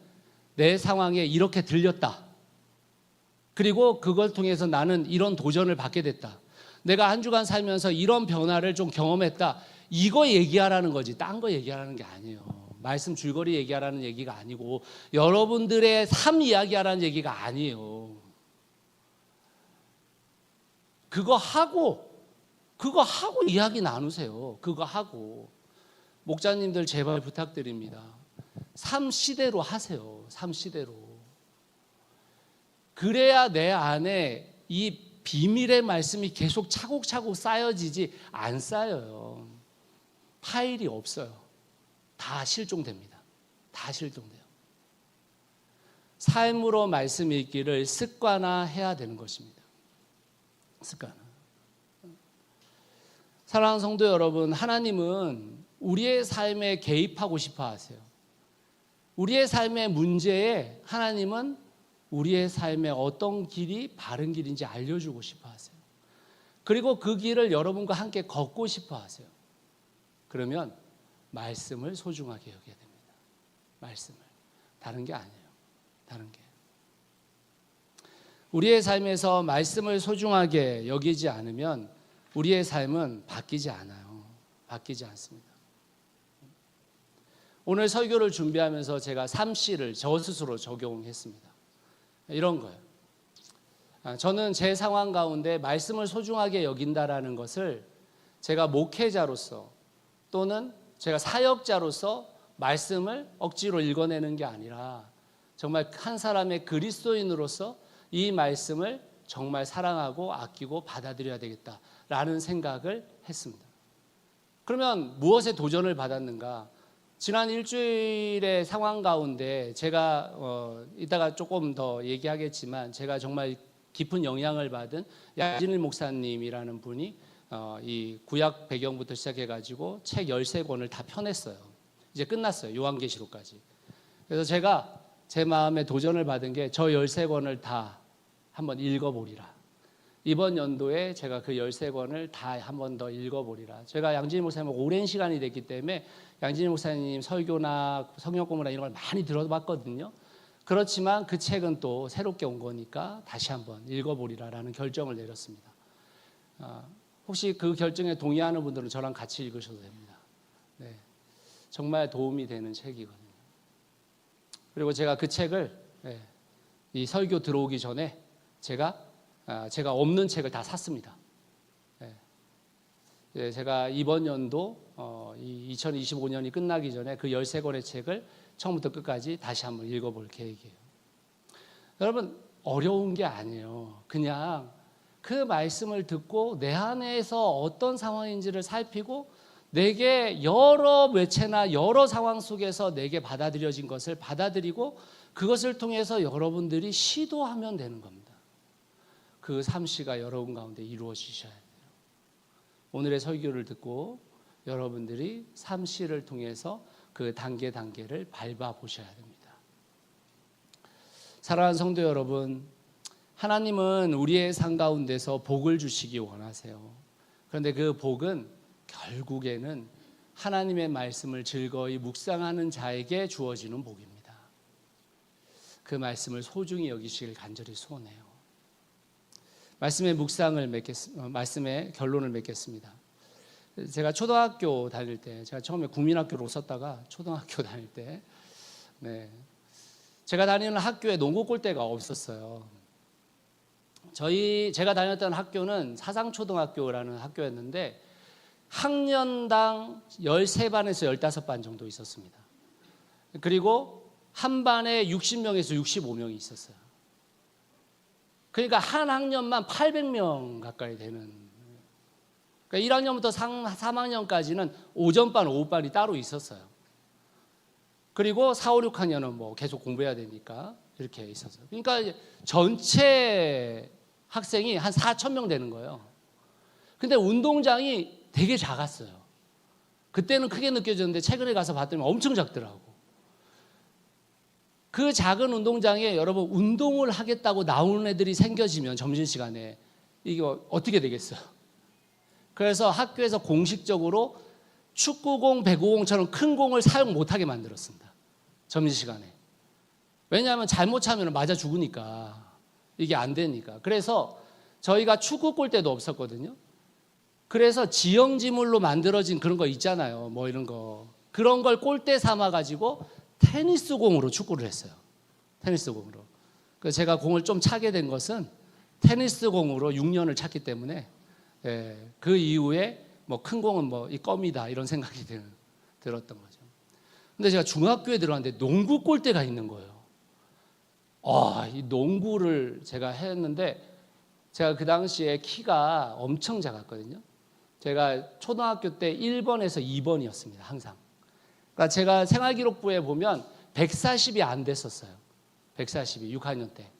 내 상황에 이렇게 들렸다. 그리고 그걸 통해서 나는 이런 도전을 받게 됐다. 내가 한 주간 살면서 이런 변화를 좀 경험했다. 이거 얘기하라는 거지. 딴 거 얘기하라는 게 아니에요. 말씀 줄거리 얘기하라는 얘기가 아니고 여러분들의 삶 이야기하라는 얘기가 아니에요. 그거 하고 이야기 나누세요. 그거 하고. 목자님들 제발 부탁드립니다. 삶 시대로 하세요. 삶 시대로. 그래야 내 안에 이 비밀의 말씀이 계속 차곡차곡 쌓여지지 안 쌓여요. 파일이 없어요. 다 실종됩니다. 다 실종돼요. 삶으로 말씀 읽기를 습관화해야 되는 것입니다. 습관. 사랑하는 성도 여러분, 하나님은 우리의 삶에 개입하고 싶어 하세요. 우리의 삶의 문제에 하나님은 우리의 삶의 어떤 길이 바른 길인지 알려주고 싶어 하세요. 그리고 그 길을 여러분과 함께 걷고 싶어 하세요. 그러면 말씀을 소중하게 여겨야 됩니다. 말씀을. 다른 게 아니에요. 다른 게. 우리의 삶에서 말씀을 소중하게 여기지 않으면 우리의 삶은 바뀌지 않아요. 바뀌지 않습니다. 오늘 설교를 준비하면서 제가 3C를 저 스스로 적용했습니다. 이런 거예요. 저는 제 상황 가운데 말씀을 소중하게 여긴다라는 것을 제가 목회자로서 또는 제가 사역자로서 말씀을 억지로 읽어내는 게 아니라 정말 한 사람의 그리스도인으로서 이 말씀을 정말 사랑하고 아끼고 받아들여야 되겠다라는 생각을 했습니다. 그러면 무엇에 도전을 받았는가? 지난 일주일의 상황 가운데 제가 이따가 조금 더 얘기하겠지만 제가 정말 깊은 영향을 받은 양진일 목사님이라는 분이 이 구약 배경부터 시작해가지고 책 13권을 다 펴냈어요. 이제 끝났어요. 요한계시록까지. 그래서 제가 제 마음에 도전을 받은 게 저 13권을 다 한번 읽어보리라. 이번 연도에 제가 그 13권을 다 한 번 더 읽어보리라. 제가 양진일 목사님 오랜 시간이 됐기 때문에 양진일 목사님 설교나 성경 공부나 이런 걸 많이 들어봤거든요. 그렇지만 그 책은 또 새롭게 온 거니까 다시 한번 읽어보리라라는 결정을 내렸습니다. 혹시 그 결정에 동의하는 분들은 저랑 같이 읽으셔도 됩니다. 네, 정말 도움이 되는 책이거든요. 그리고 제가 그 책을 이 설교 들어오기 전에 제가 없는 책을 다 샀습니다. 제가 이번 연도 2025년이 끝나기 전에 그 13권의 책을 처음부터 끝까지 다시 한번 읽어볼 계획이에요. 여러분 어려운 게 아니에요. 그냥 그 말씀을 듣고 내 안에서 어떤 상황인지를 살피고 내게 여러 매체나 여러 상황 속에서 내게 받아들여진 것을 받아들이고 그것을 통해서 여러분들이 시도하면 되는 겁니다. 그 3C가 여러분 가운데 이루어지셔야 돼요. 오늘의 설교를 듣고 여러분들이 3C를 통해서 그 단계를 밟아보셔야 됩니다. 사랑하는 성도 여러분, 하나님은 우리의 삶 가운데서 복을 주시기 원하세요. 그런데 그 복은 결국에는 하나님의 말씀을 즐거이 묵상하는 자에게 주어지는 복입니다. 그 말씀을 소중히 여기시길 간절히 소원해요. 말씀의 말씀의 결론을 맺겠습니다. 제가 초등학교 다닐 때, 제가 처음에 국민학교로 썼다가 초등학교 다닐 때, 제가 다니는 학교에 농구 골대가 없었어요. 제가 다녔던 학교는 사상초등학교라는 학교였는데 학년당 13반에서 15반 정도 있었습니다. 그리고 한 반에 60명에서 65명이 있었어요. 그러니까 한 학년만 800명 가까이 되는. 그러니까 1학년부터 3학년까지는 오전반, 오후반이 따로 있었어요. 그리고 4, 5, 6학년은 뭐 계속 공부해야 되니까 이렇게 있었어요. 그러니까 전체 학생이 한 4,000명 되는 거예요. 근데 운동장이 되게 작았어요. 그때는 크게 느껴졌는데 최근에 가서 봤더니 엄청 작더라고. 그 작은 운동장에 여러분 운동을 하겠다고 나오는 애들이 생겨지면 점심시간에 이게 어떻게 되겠어요? 그래서 학교에서 공식적으로 축구공, 배구공처럼 큰 공을 사용 못하게 만들었습니다. 점심시간에. 왜냐하면 잘못 차면 맞아 죽으니까 이게 안 되니까. 그래서 저희가 축구 골대도 없었거든요. 그래서 지형지물로 만들어진 그런 거 있잖아요. 뭐 이런 거. 그런 걸 골대 삼아가지고 테니스 공으로 축구를 했어요. 테니스 공으로. 그래서 제가 공을 좀 차게 된 것은 테니스 공으로 6년을 찼기 때문에 그 이후에 뭐 큰 공은 뭐 이 껌이다 이런 생각이 들었던 거죠. 근데 제가 중학교에 들어갔는데 농구 골대가 있는 거예요. 이 농구를 제가 했는데 제가 그 당시에 키가 엄청 작았거든요. 제가 초등학교 때 1번에서 2번이었습니다. 항상. 그러니까 제가 생활기록부에 보면 140이 안 됐었어요. 140이 6학년 때.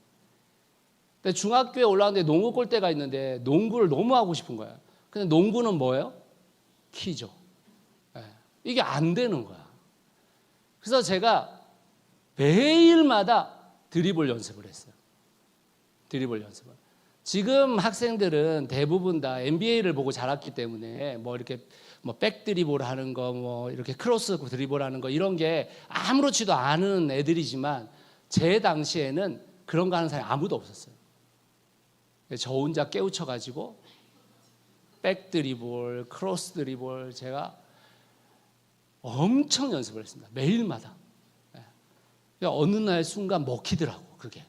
근데 중학교에 올라왔는데 농구 골대가 있는데 농구를 너무 하고 싶은 거예요. 근데 농구는 뭐예요? 키죠. 이게 안 되는 거야. 그래서 제가 매일마다 드리블 연습을 했어요. 드리블 연습을. 지금 학생들은 대부분 다 NBA를 보고 자랐기 때문에 뭐 이렇게 뭐 백 드리블 하는 거, 뭐 이렇게 크로스 드리블 하는 거 이런 게 아무렇지도 않은 애들이지만 제 당시에는 그런 거 하는 사람이 아무도 없었어요. 저 혼자 깨우쳐 가지고 백 드리블, 크로스 드리블 제가 엄청 연습을 했습니다. 매일마다. 어느 날 순간 먹히더라고 그게.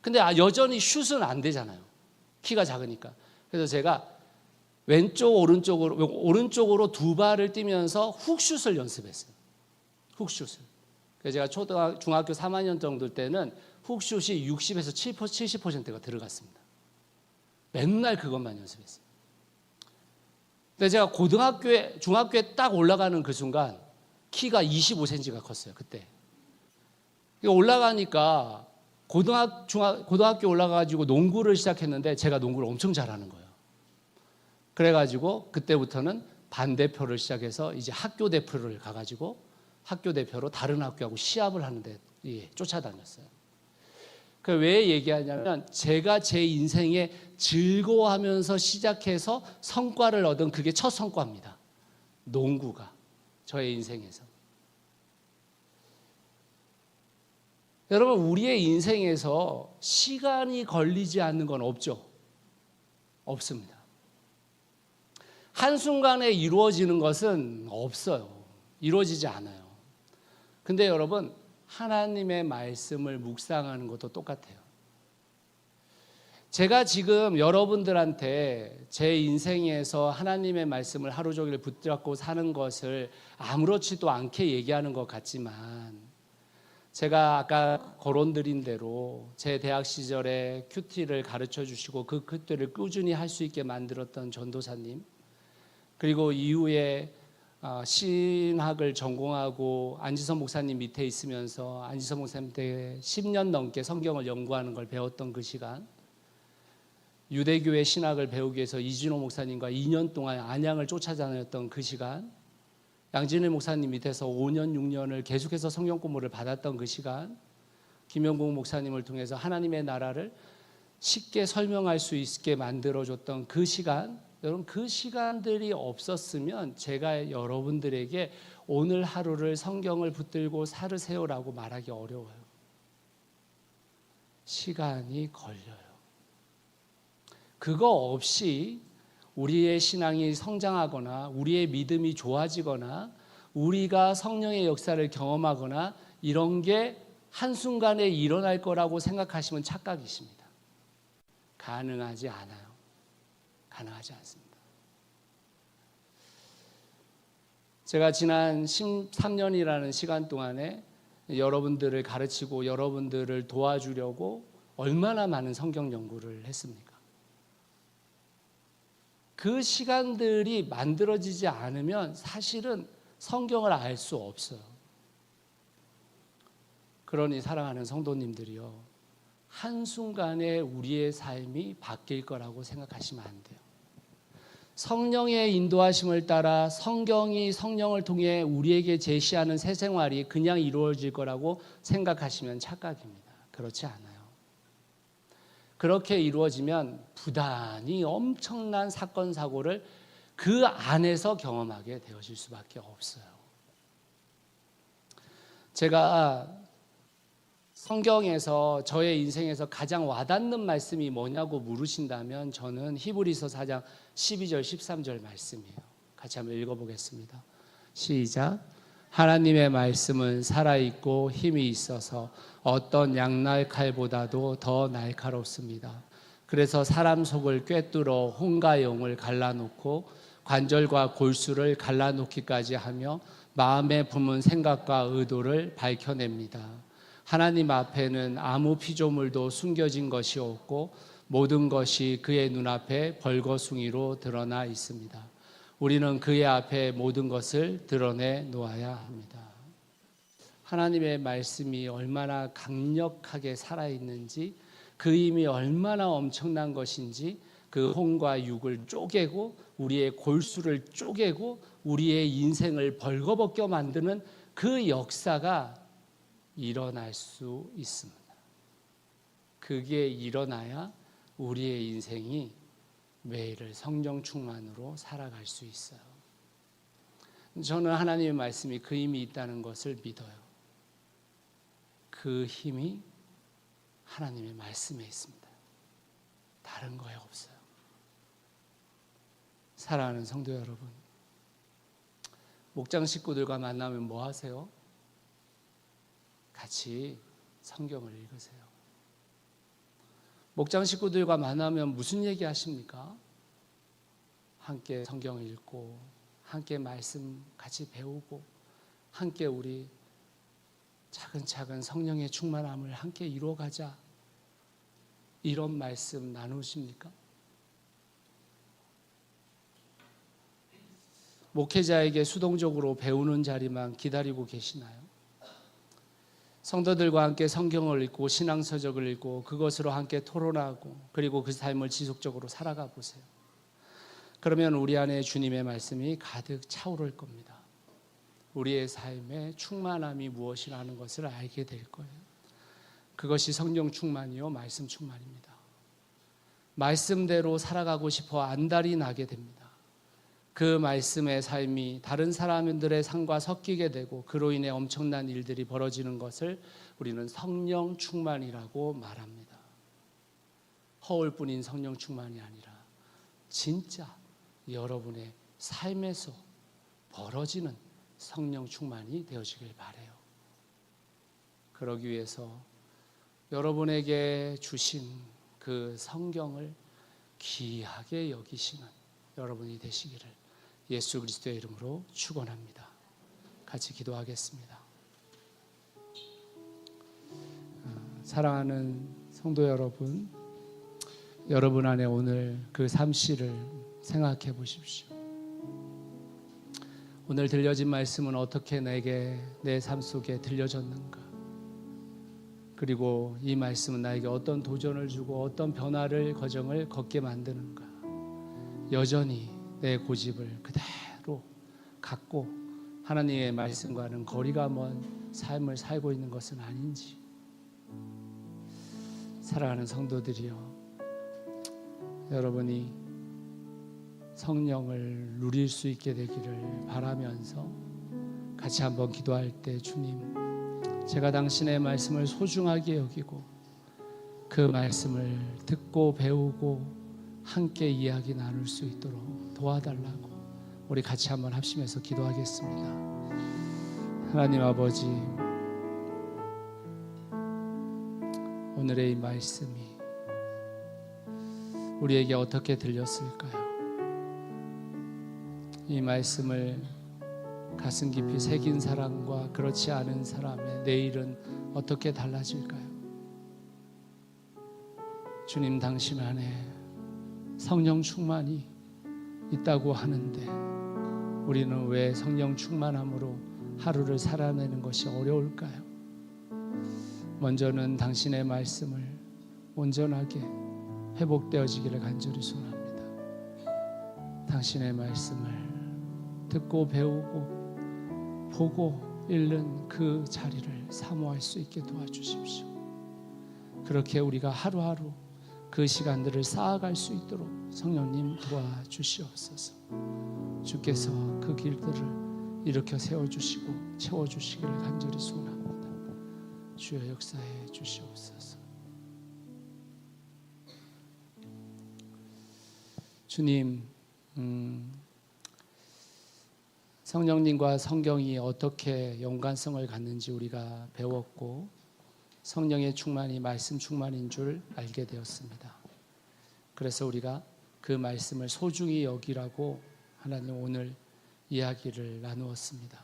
근데 여전히 슛은 안 되잖아요. 키가 작으니까. 그래서 제가 왼쪽 오른쪽으로 두 발을 뛰면서 훅슛을 연습했어요. 훅슛을. 그래서 제가 중학교 3학년 정도 때는 훅슛이 60에서 70%가 들어갔습니다. 맨날 그것만 연습했어요. 근데 제가 중학교에 딱 올라가는 그 순간 키가 25cm가 컸어요. 그때. 올라가니까 고등학교 올라가가지고 농구를 시작했는데 제가 농구를 엄청 잘하는 거예요. 그래가지고 그때부터는 반대표를 시작해서 이제 학교 대표를 가가지고 학교 대표로 다른 학교하고 시합을 하는데 쫓아다녔어요. 왜 얘기하냐면 제가 제 인생에 즐거워하면서 시작해서 성과를 얻은 그게 첫 성과입니다. 농구가 저의 인생에서. 여러분 우리의 인생에서 시간이 걸리지 않는 건 없죠? 없습니다. 한순간에 이루어지는 것은 없어요. 이루어지지 않아요. 근데 여러분 하나님의 말씀을 묵상하는 것도 똑같아요. 제가 지금 여러분들한테 제 인생에서 하나님의 말씀을 하루 종일 붙잡고 사는 것을 아무렇지도 않게 얘기하는 것 같지만 제가 아까 거론드린 대로 제 대학 시절에 큐티를 가르쳐 주시고 그 큐티를 꾸준히 할 수 있게 만들었던 전도사님, 그리고 이후에 신학을 전공하고 안지선 목사님 밑에 있으면서 안지선 목사님한테 10년 넘게 성경을 연구하는 걸 배웠던 그 시간, 유대교회 신학을 배우기 위해서 이진호 목사님과 2년 동안 안양을 쫓아다녔던 그 시간, 양진일 목사님 밑에서 5년, 6년을 계속해서 성경 공부를 받았던 그 시간, 김영국 목사님을 통해서 하나님의 나라를 쉽게 설명할 수 있게 만들어줬던 그 시간, 여러분 그 시간들이 없었으면 제가 여러분들에게 오늘 하루를 성경을 붙들고 살으세요라고 말하기 어려워요. 시간이 걸려요. 그거 없이 우리의 신앙이 성장하거나 우리의 믿음이 좋아지거나 우리가 성령의 역사를 경험하거나 이런 게 한순간에 일어날 거라고 생각하시면 착각이십니다. 가능하지 않아요. 가능하지 않습니다. 제가 지난 13년이라는 시간 동안에 여러분들을 가르치고 여러분들을 도와주려고 얼마나 많은 성경 연구를 했습니까? 그 시간들이 만들어지지 않으면 사실은 성경을 알 수 없어요. 그러니 사랑하는 성도님들이요, 한순간에 우리의 삶이 바뀔 거라고 생각하시면 안 돼요. 성령의 인도하심을 따라 성경이 성령을 통해 우리에게 제시하는 새 생활이 그냥 이루어질 거라고 생각하시면 착각입니다. 그렇지 않아요. 그렇게 이루어지면 부단히 엄청난 사건 사고를 그 안에서 경험하게 되어질 수밖에 없어요. 제가 성경에서 저의 인생에서 가장 와닿는 말씀이 뭐냐고 물으신다면 저는 히브리서 4장 12절 13절 말씀이에요. 같이 한번 읽어보겠습니다. 시작. 하나님의 말씀은 살아있고 힘이 있어서 어떤 양날칼보다도 더 날카롭습니다. 그래서 사람 속을 꿰뚫어 혼과 영을 갈라놓고 관절과 골수를 갈라놓기까지 하며 마음에 품은 생각과 의도를 밝혀냅니다. 하나님 앞에는 아무 피조물도 숨겨진 것이 없고 모든 것이 그의 눈앞에 벌거숭이로 드러나 있습니다. 우리는 그의 앞에 모든 것을 드러내 놓아야 합니다. 하나님의 말씀이 얼마나 강력하게 살아있는지, 그 힘이 얼마나 엄청난 것인지, 그 혼과 육을 쪼개고 우리의 골수를 쪼개고 우리의 인생을 벌거벗겨 만드는 그 역사가 일어날 수 있습니다. 그게 일어나야 우리의 인생이 매일을 성령 충만으로 살아갈 수 있어요. 저는 하나님의 말씀이 그 힘이 있다는 것을 믿어요. 그 힘이 하나님의 말씀에 있습니다. 다른 거에 없어요. 사랑하는 성도 여러분, 목장 식구들과 만나면 뭐 하세요? 같이 성경을 읽으세요. 목장 식구들과 만나면 무슨 얘기 하십니까? 함께 성경을 읽고 함께 말씀 같이 배우고 함께 우리 차근차근 성령의 충만함을 함께 이루어가자, 이런 말씀 나누십니까? 목회자에게 수동적으로 배우는 자리만 기다리고 계시나요? 성도들과 함께 성경을 읽고 신앙서적을 읽고 그것으로 함께 토론하고 그리고 그 삶을 지속적으로 살아가 보세요. 그러면 우리 안에 주님의 말씀이 가득 차오를 겁니다. 우리의 삶의 충만함이 무엇이라는 것을 알게 될 거예요. 그것이 성령 충만이요 말씀 충만입니다. 말씀대로 살아가고 싶어 안달이 나게 됩니다. 그 말씀의 삶이 다른 사람들의 삶과 섞이게 되고 그로 인해 엄청난 일들이 벌어지는 것을 우리는 성령 충만이라고 말합니다. 허울뿐인 성령 충만이 아니라 진짜 여러분의 삶에서 벌어지는 성령 충만이 되어지길 바라요. 그러기 위해서 여러분에게 주신 그 성경을 귀하게 여기시는 여러분이 되시기를 예수 그리스도의 이름으로 축원합니다. 같이 기도하겠습니다. 사랑하는 성도 여러분, 여러분 안에 오늘 그 삼시를 생각해 보십시오. 오늘 들려진 말씀은 어떻게 내게 내 삶 속에 들려졌는가? 그리고 이 말씀은 나에게 어떤 도전을 주고 어떤 변화를 과정을 걷게 만드는가? 여전히 내 고집을 그대로 갖고 하나님의 말씀과는 거리가 먼 삶을 살고 있는 것은 아닌지. 사랑하는 성도들이여, 여러분이 성령을 누릴 수 있게 되기를 바라면서 같이 한번 기도할 때, 주님, 제가 당신의 말씀을 소중하게 여기고 그 말씀을 듣고 배우고 함께 이야기 나눌 수 있도록 도와달라고 우리 같이 한번 합심해서 기도하겠습니다. 하나님 아버지, 오늘의 이 말씀이 우리에게 어떻게 들렸을까요? 이 말씀을 가슴 깊이 새긴 사람과 그렇지 않은 사람의 내일은 어떻게 달라질까요? 주님, 당신 안에 성령 충만이 있다고 하는데 우리는 왜 성령 충만함으로 하루를 살아내는 것이 어려울까요? 먼저는 당신의 말씀을 온전하게 회복되어지기를 간절히 소원합니다. 당신의 말씀을 듣고 배우고 보고 읽는 그 자리를 사모할 수 있게 도와주십시오. 그렇게 우리가 하루하루 그 시간들을 쌓아갈 수 있도록 성령님 도와주시옵소서. 주께서 그 길들을 일으켜 세워주시고 채워주시기를 간절히 소원합니다. 주여 역사해 주시옵소서. 주님, 성령님과 성경이 어떻게 연관성을 갖는지 우리가 배웠고 성령의 충만이 말씀 충만인 줄 알게 되었습니다. 그래서 우리가 그 말씀을 소중히 여기라고 하나님 오늘 이야기를 나누었습니다.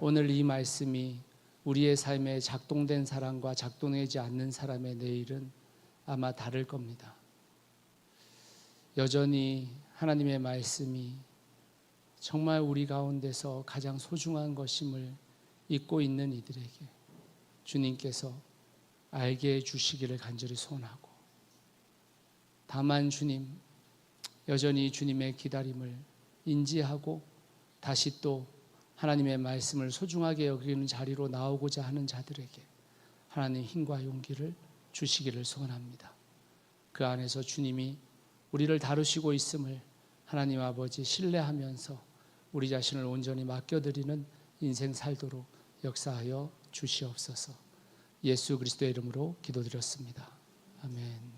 오늘 이 말씀이 우리의 삶에 작동된 사람과 작동되지 않는 사람의 내일은 아마 다를 겁니다. 여전히 하나님의 말씀이 정말 우리 가운데서 가장 소중한 것임을 잊고 있는 이들에게 주님께서 알게 해주시기를 간절히 소원하고, 다만 주님, 여전히 주님의 기다림을 인지하고 다시 또 하나님의 말씀을 소중하게 여기는 자리로 나오고자 하는 자들에게 하나님 힘과 용기를 주시기를 소원합니다. 그 안에서 주님이 우리를 다루시고 있음을 하나님 아버지 신뢰하면서 우리 자신을 온전히 맡겨드리는 인생 살도록 역사하여 주시옵소서. 예수 그리스도의 이름으로 기도드렸습니다. 아멘.